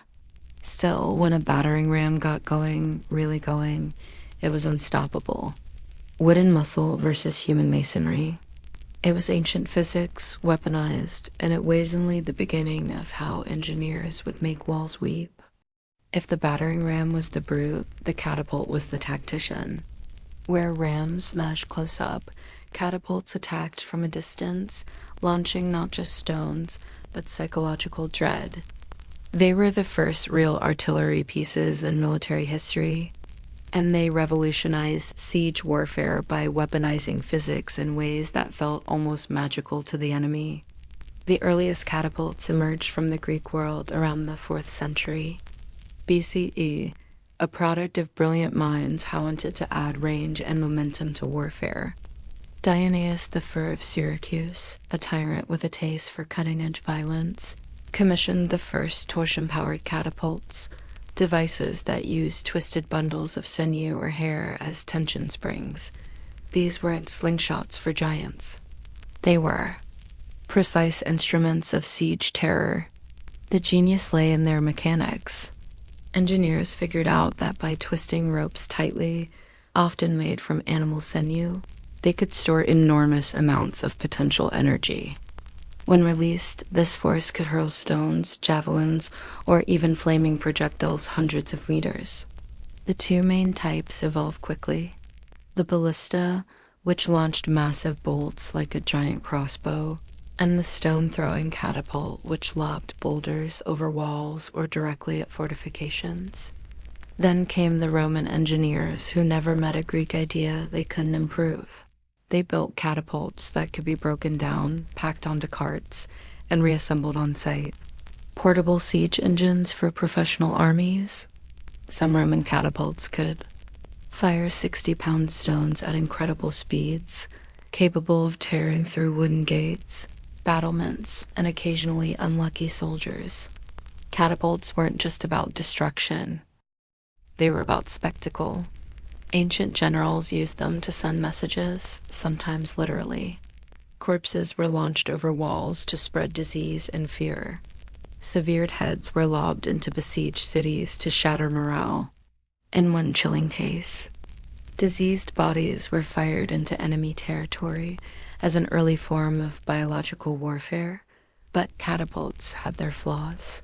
Still, when a battering ram got going, really going, it was unstoppable. Wooden muscle versus human masonry. It was ancient physics, weaponized, and it was only the beginning of how engineers would make walls weep. If the battering ram was the brute, the catapult was the tactician. Where rams smashed close up, catapults attacked from a distance, launching not just stones, but psychological dread. They were the first real artillery pieces in military history, and they revolutionized siege warfare by weaponizing physics in ways that felt almost magical to the enemy. The earliest catapults emerged from the Greek world around the 4th century BCE, a product of brilliant minds who wanted to add range and momentum to warfare. Dionysius I of Syracuse, a tyrant with a taste for cutting-edge violence, commissioned the first torsion-powered catapults, devices that used twisted bundles of sinew or hair as tension springs. These weren't slingshots for giants. They were precise instruments of siege terror. The genius lay in their mechanics. Engineers figured out that by twisting ropes tightly, often made from animal sinew, they could store enormous amounts of potential energy. When released, this force could hurl stones, javelins, or even flaming projectiles hundreds of meters. The two main types evolved quickly. The ballista, which launched massive bolts like a giant crossbow, and the stone-throwing catapult, which lobbed boulders over walls or directly at fortifications. Then came the Roman engineers who never met a Greek idea they couldn't improve. They built catapults that could be broken down, packed onto carts, and reassembled on site. Portable siege engines for professional armies. Some Roman catapults could fire 60-pound stones at incredible speeds, capable of tearing through wooden gates, battlements, and occasionally unlucky soldiers. Catapults weren't just about destruction. They were about spectacle. Ancient generals used them to send messages, sometimes literally. Corpses were launched over walls to spread disease and fear. Severed heads were lobbed into besieged cities to shatter morale. In one chilling case, diseased bodies were fired into enemy territory as an early form of biological warfare, but catapults had their flaws.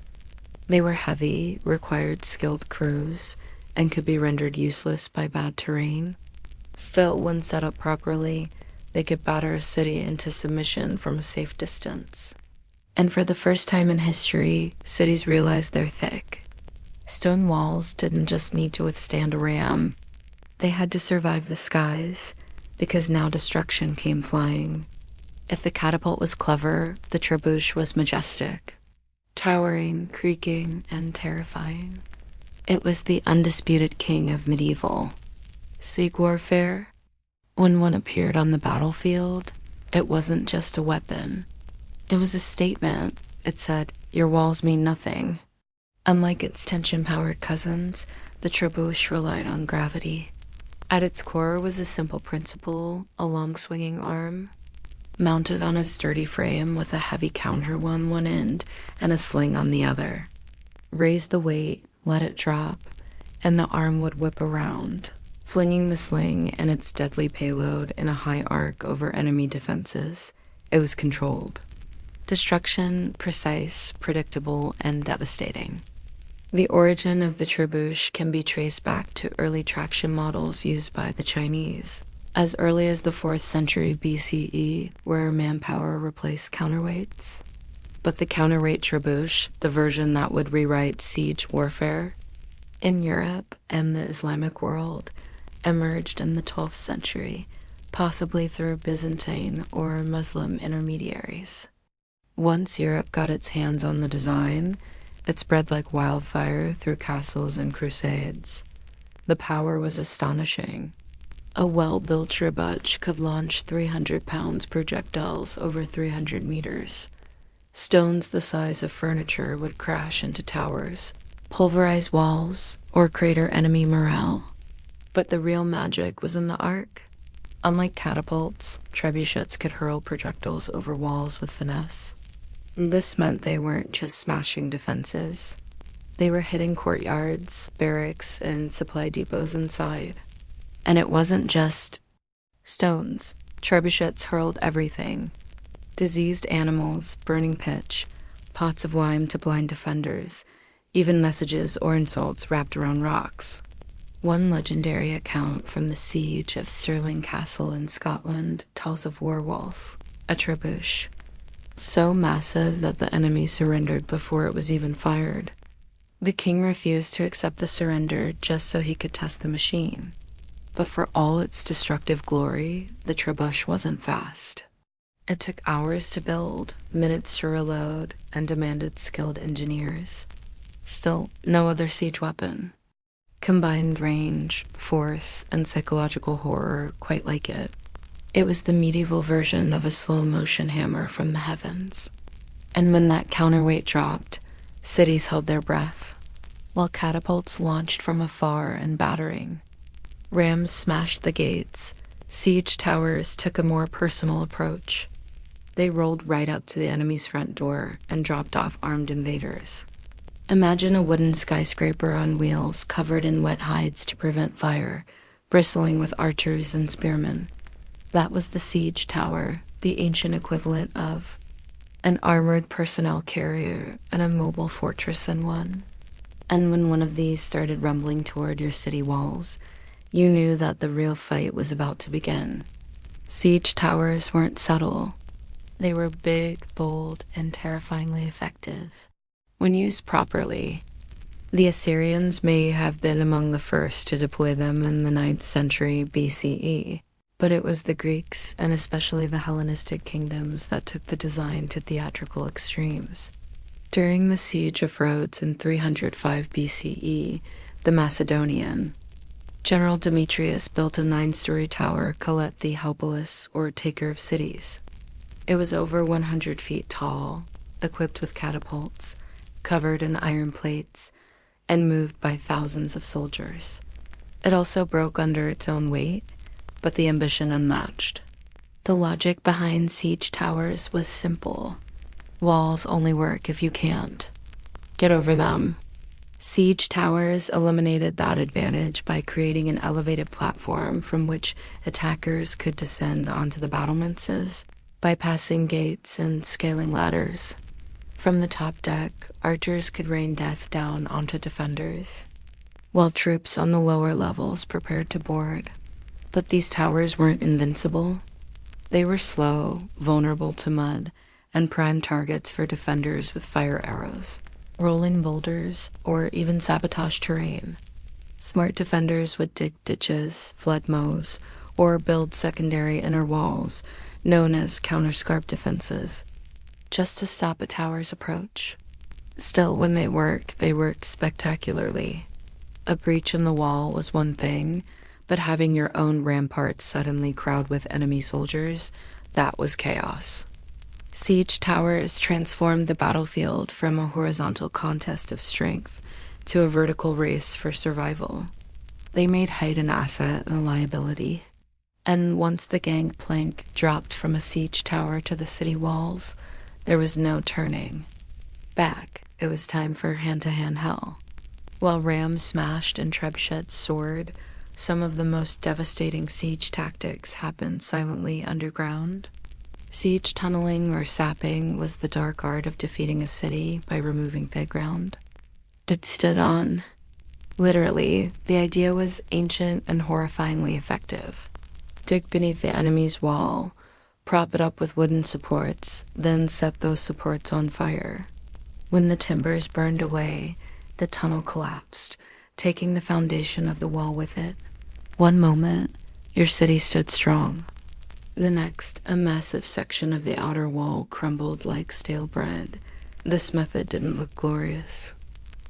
They were heavy, required skilled crews, and could be rendered useless by bad terrain. Still, when set up properly, they could batter a city into submission from a safe distance. And for the first time in history, cities realized they're thick. Stone walls didn't just need to withstand a ram. They had to survive the skies, because now destruction came flying. If the catapult was clever, the trebuchet was majestic, towering, creaking, and terrifying. It was the undisputed king of medieval siege warfare. When one appeared on the battlefield, it wasn't just a weapon. It was a statement. It said, "Your walls mean nothing." Unlike its tension-powered cousins, the trebuchet relied on gravity. At its core was a simple principle, a long swinging arm, mounted on a sturdy frame with a heavy counter on one end and a sling on the other. Raise the weight, let it drop, and the arm would whip around, flinging the sling and its deadly payload in a high arc over enemy defenses. It was controlled. Destruction, precise, predictable, and devastating. The origin of the trebuchet can be traced back to early traction models used by the Chinese, as early as the 4th century BCE, where manpower replaced counterweights. But the counterweight trebuchet, the version that would rewrite siege warfare, in Europe and the Islamic world, emerged in the 12th century, possibly through Byzantine or Muslim intermediaries. Once Europe got its hands on the design, it spread like wildfire through castles and crusades. The power was astonishing. A well-built trebuchet could launch 300-pound projectiles over 300 meters. Stones the size of furniture would crash into towers, pulverize walls, or crater enemy morale. But the real magic was in the arc. Unlike catapults, trebuchets could hurl projectiles over walls with finesse. This meant they weren't just smashing defenses. They were hitting courtyards, barracks, and supply depots inside. And it wasn't just stones. Trebuchets hurled everything. Diseased animals, burning pitch, pots of lime to blind defenders, even messages or insults wrapped around rocks. One legendary account from the siege of Stirling Castle in Scotland tells of Werewolf, a trebuchet, so massive that the enemy surrendered before it was even fired. The king refused to accept the surrender just so he could test the machine. But for all its destructive glory, the trebuchet wasn't fast. It took hours to build, minutes to reload, and demanded skilled engineers. Still, no other siege weapon combined range, force, and psychological horror quite like it. It was the medieval version of a slow-motion hammer from the heavens. And when that counterweight dropped, cities held their breath, while catapults launched from afar and battering. Rams smashed the gates. Siege towers took a more personal approach. They rolled right up to the enemy's front door and dropped off armed invaders. Imagine a wooden skyscraper on wheels covered in wet hides to prevent fire, bristling with archers and spearmen. That was the siege tower, the ancient equivalent of an armored personnel carrier and a mobile fortress in one. And when one of these started rumbling toward your city walls, you knew that the real fight was about to begin. Siege towers weren't subtle. They were big, bold, and terrifyingly effective. When used properly, the Assyrians may have been among the first to deploy them in the 9th century BCE, but it was the Greeks, and especially the Hellenistic kingdoms, that took the design to theatrical extremes. During the siege of Rhodes in 305 BCE, the Macedonian General Demetrius built a 9-story tower called the Helpolis, or Taker of Cities. It was over 100 feet tall, equipped with catapults, covered in iron plates, and moved by thousands of soldiers. It also broke under its own weight, but the ambition unmatched. The logic behind siege towers was simple. Walls only work if you can't get over them. Siege towers eliminated that advantage by creating an elevated platform from which attackers could descend onto the battlements, bypassing gates and scaling ladders. From the top deck, archers could rain death down onto defenders, while troops on the lower levels prepared to board. But these towers weren't invincible. They were slow, vulnerable to mud, and prime targets for defenders with fire arrows, rolling boulders, or even sabotage terrain. Smart defenders would dig ditches, flood mows, or build secondary inner walls, known as counterscarp defenses, just to stop a tower's approach. Still, when they worked spectacularly. A breach in the wall was one thing, but having your own ramparts suddenly crowd with enemy soldiers, that was chaos. Siege towers transformed the battlefield from a horizontal contest of strength to a vertical race for survival. They made height an asset and a liability. And once the gangplank dropped from a siege tower to the city walls, there was no turning back. It was time for hand-to-hand hell. While rams smashed and trebuchets soared, some of the most devastating siege tactics happened silently underground. Siege tunneling or sapping was the dark art of defeating a city by removing the ground it stood on. Literally, the idea was ancient and horrifyingly effective. Dig beneath the enemy's wall, prop it up with wooden supports, then set those supports on fire. When the timbers burned away, the tunnel collapsed, taking the foundation of the wall with it. One moment, your city stood strong. The next, a massive section of the outer wall crumbled like stale bread. This method didn't look glorious.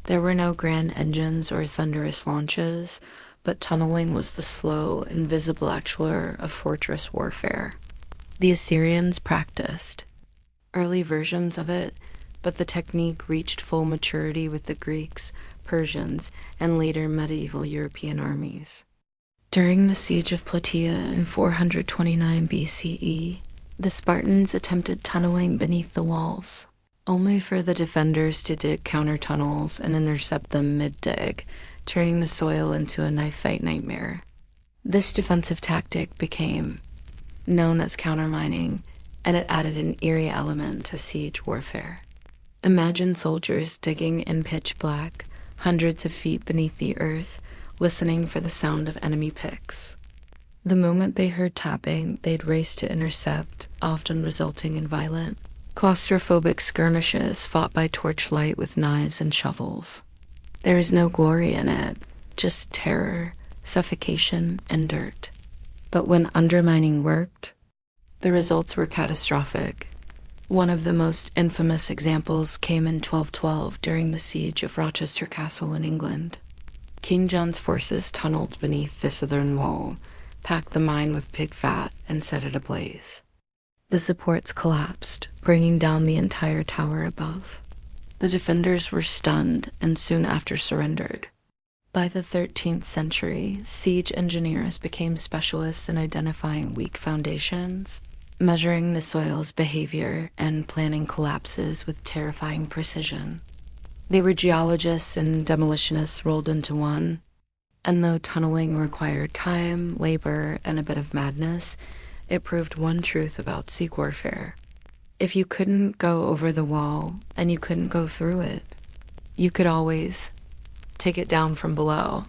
There were no grand engines or thunderous launches, but tunneling was the slow, invisible actuator of fortress warfare. The Assyrians practiced early versions of it, but the technique reached full maturity with the Greeks, Persians, and later medieval European armies. During the siege of Plataea in 429 BCE, the Spartans attempted tunneling beneath the walls, only for the defenders to dig counter-tunnels and intercept them mid-dig, turning the soil into a knife-fight nightmare. This defensive tactic became known as countermining, and it added an eerie element to siege warfare. Imagine soldiers digging in pitch black, hundreds of feet beneath the earth, listening for the sound of enemy picks. The moment they heard tapping, they'd race to intercept, often resulting in violent, claustrophobic skirmishes fought by torchlight with knives and shovels. There is no glory in it, just terror, suffocation, and dirt. But when undermining worked, the results were catastrophic. One of the most infamous examples came in 1212 during the siege of Rochester Castle in England. King John's forces tunneled beneath the southern wall, packed the mine with pig fat, and set it ablaze. The supports collapsed, bringing down the entire tower above. The defenders were stunned and soon after surrendered. By the 13th century, siege engineers became specialists in identifying weak foundations, measuring the soil's behavior, and planning collapses with terrifying precision. They were geologists and demolitionists rolled into one, and though tunneling required time, labor, and a bit of madness, it proved one truth about siege warfare. If you couldn't go over the wall, and you couldn't go through it, you could always take it down from below.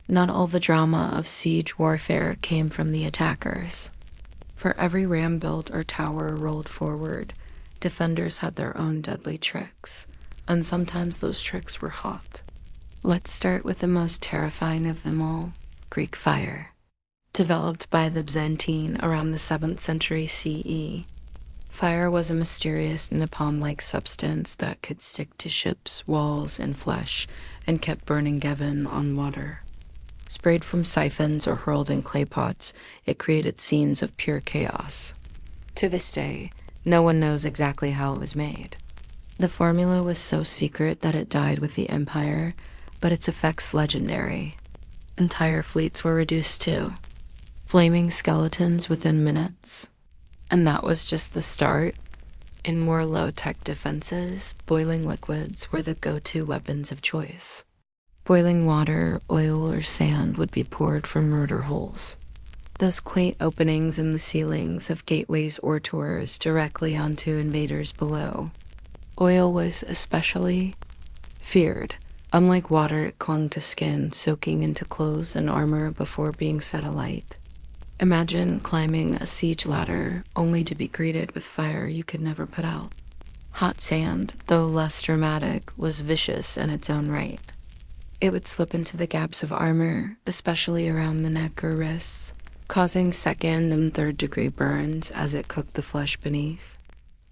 Not all the drama of siege warfare came from the attackers. For every ram built or tower rolled forward, defenders had their own deadly tricks, and sometimes those tricks were hot. Let's start with the most terrifying of them all, Greek fire. Developed by the Byzantine around the 7th century CE, fire was a mysterious napalm-like substance that could stick to ships, walls, and flesh, and kept burning Gevin on water. Sprayed from siphons or hurled in clay pots, it created scenes of pure chaos. To this day, no one knows exactly how it was made. The formula was so secret that it died with the Empire, but its effects legendary. Entire fleets were reduced to flaming skeletons within minutes. And that was just the start. In more low-tech defenses, boiling liquids were the go-to weapons of choice. Boiling water, oil, or sand would be poured from murder holes. Those quaint openings in the ceilings of gateways or doors directly onto invaders below. Oil was especially feared. Unlike water, it clung to skin, soaking into clothes and armor before being set alight. Imagine climbing a siege ladder only to be greeted with fire you could never put out. Hot sand, though less dramatic, was vicious in its own right. It would slip into the gaps of armor, especially around the neck or wrists, causing second and third degree burns as it cooked the flesh beneath.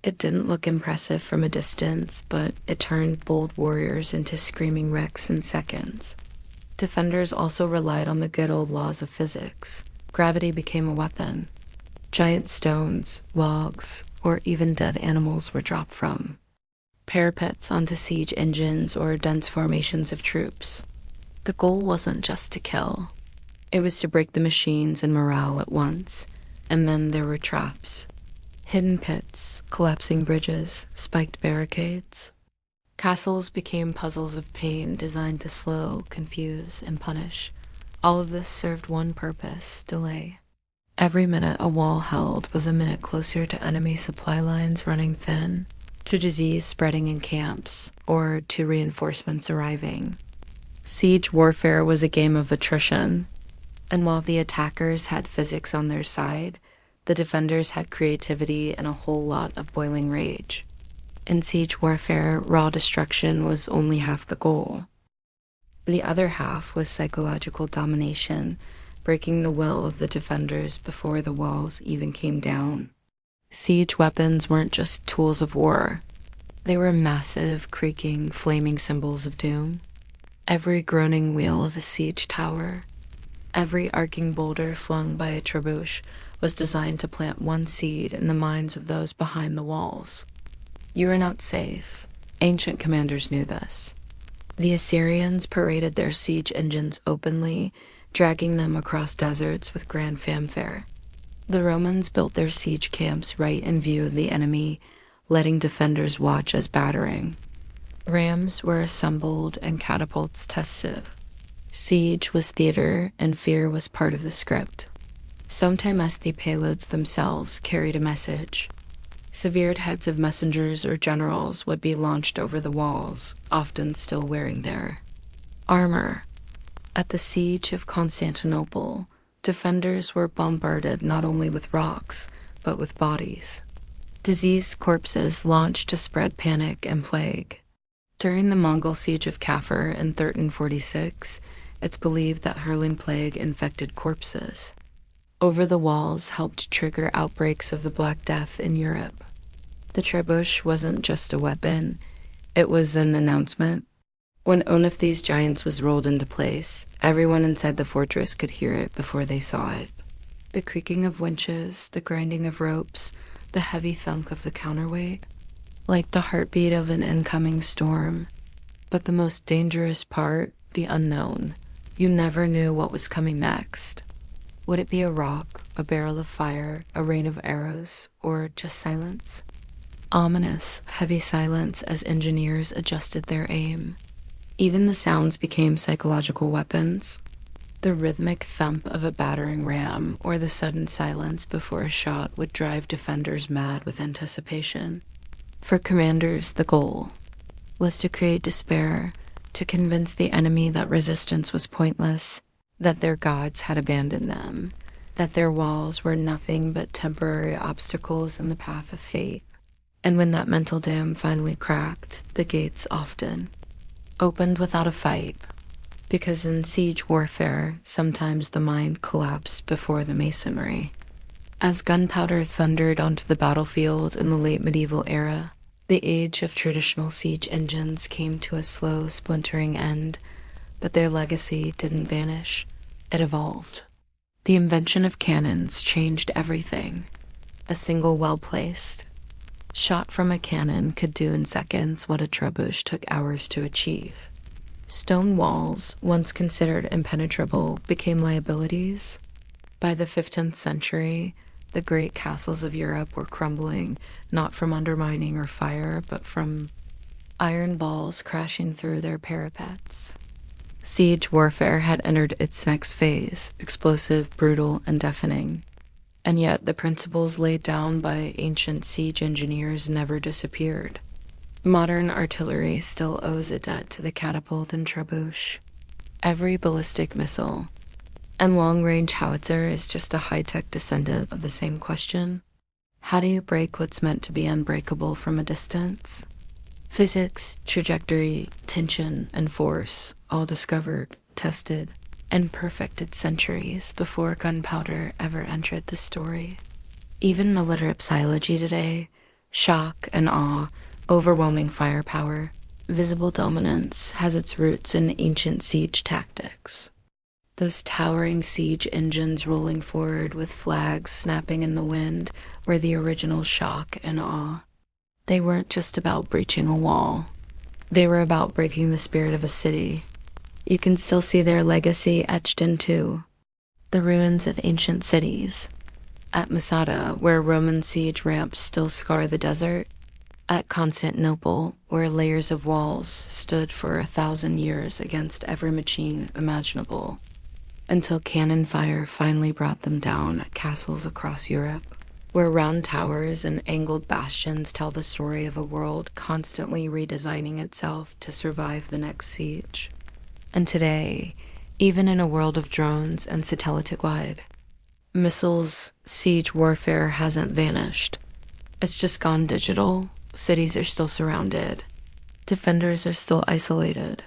It didn't look impressive from a distance, but it turned bold warriors into screaming wrecks in seconds. Defenders also relied on the good old laws of physics. Gravity became a weapon. Giant stones, logs, or even dead animals were dropped from parapets onto siege engines or dense formations of troops. The goal wasn't just to kill. It was to break the machines and morale at once, and then there were traps. Hidden pits, collapsing bridges, spiked barricades. Castles became puzzles of pain designed to slow, confuse, and punish. All of this served one purpose: delay. Every minute a wall held was a minute closer to enemy supply lines running thin, to disease spreading in camps, or to reinforcements arriving. Siege warfare was a game of attrition, and while the attackers had physics on their side, the defenders had creativity and a whole lot of boiling rage. In siege warfare, raw destruction was only half the goal. The other half was psychological domination, breaking the will of the defenders before the walls even came down. Siege weapons weren't just tools of war. They were massive, creaking, flaming symbols of doom. Every groaning wheel of a siege tower, every arcing boulder flung by a trebuchet was designed to plant one seed in the minds of those behind the walls. You are not safe. Ancient commanders knew this. The Assyrians paraded their siege engines openly, dragging them across deserts with grand fanfare. The Romans built their siege camps right in view of the enemy, letting defenders watch as battering. Rams were assembled and catapults tested. Siege was theater, and fear was part of the script. Sometimes the payloads themselves carried a message. Severed heads of messengers or generals would be launched over the walls, often still wearing their armor. At the siege of Constantinople, defenders were bombarded not only with rocks, but with bodies. Diseased corpses launched to spread panic and plague. During the Mongol siege of Kafur in 1346, it's believed that hurling plague infected corpses. Over the walls helped trigger outbreaks of the Black Death in Europe. The trebuchet wasn't just a weapon, it was an announcement. When one of these giants was rolled into place, everyone inside the fortress could hear it before they saw it. The creaking of winches, the grinding of ropes, the heavy thunk of the counterweight, like the heartbeat of an incoming storm. But the most dangerous part, the unknown. You never knew what was coming next. Would it be a rock, a barrel of fire, a rain of arrows, or just silence? Ominous, heavy silence as engineers adjusted their aim. Even the sounds became psychological weapons. The rhythmic thump of a battering ram or the sudden silence before a shot would drive defenders mad with anticipation. For commanders, the goal was to create despair, to convince the enemy that resistance was pointless, that their gods had abandoned them, that their walls were nothing but temporary obstacles in the path of fate. And when that mental dam finally cracked, the gates often opened without a fight, because in siege warfare, sometimes the mind collapsed before the masonry. As gunpowder thundered onto the battlefield in the late medieval era, the age of traditional siege engines came to a slow, splintering end, but their legacy didn't vanish. It evolved. The invention of cannons changed everything. A single well-placed shot from a cannon could do in seconds what a trebuchet took hours to achieve. Stone walls, once considered impenetrable, became liabilities. By the 15th century, the great castles of Europe were crumbling, not from undermining or fire, but from iron balls crashing through their parapets. Siege warfare had entered its next phase, explosive, brutal, and deafening. And yet the principles laid down by ancient siege engineers never disappeared. Modern artillery still owes a debt to the catapult and trebuchet. Every ballistic missile and long-range howitzer is just a high-tech descendant of the same question. How do you break what's meant to be unbreakable from a distance? Physics, trajectory, tension, and force, all discovered, tested, and perfected centuries before gunpowder ever entered the story. Even illiterate psiology today, shock and awe, overwhelming firepower, visible dominance has its roots in ancient siege tactics. Those towering siege engines rolling forward with flags snapping in the wind were the original shock and awe. They weren't just about breaching a wall. They were about breaking the spirit of a city. You can still see their legacy etched into the ruins of ancient cities. At Masada, where Roman siege ramps still scar the desert. At Constantinople, where layers of walls stood for 1,000 years against every machine imaginable, until cannon fire finally brought them down at castles across Europe, where round towers and angled bastions tell the story of a world constantly redesigning itself to survive the next siege. And today, even in a world of drones and satellite-wide missiles, siege warfare hasn't vanished. It's just gone digital. Cities are still surrounded. Defenders are still isolated.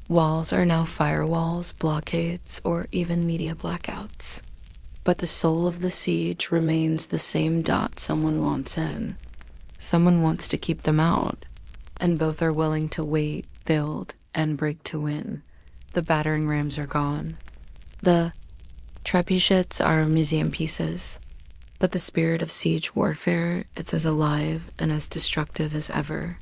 Walls are now firewalls, blockades, or even media blackouts. But the soul of the siege remains the same dot someone wants in. Someone wants to keep them out. And both are willing to wait, build, and break to win. The battering rams are gone. The trebuchets are museum pieces. But the spirit of siege warfare, it's as alive and as destructive as ever.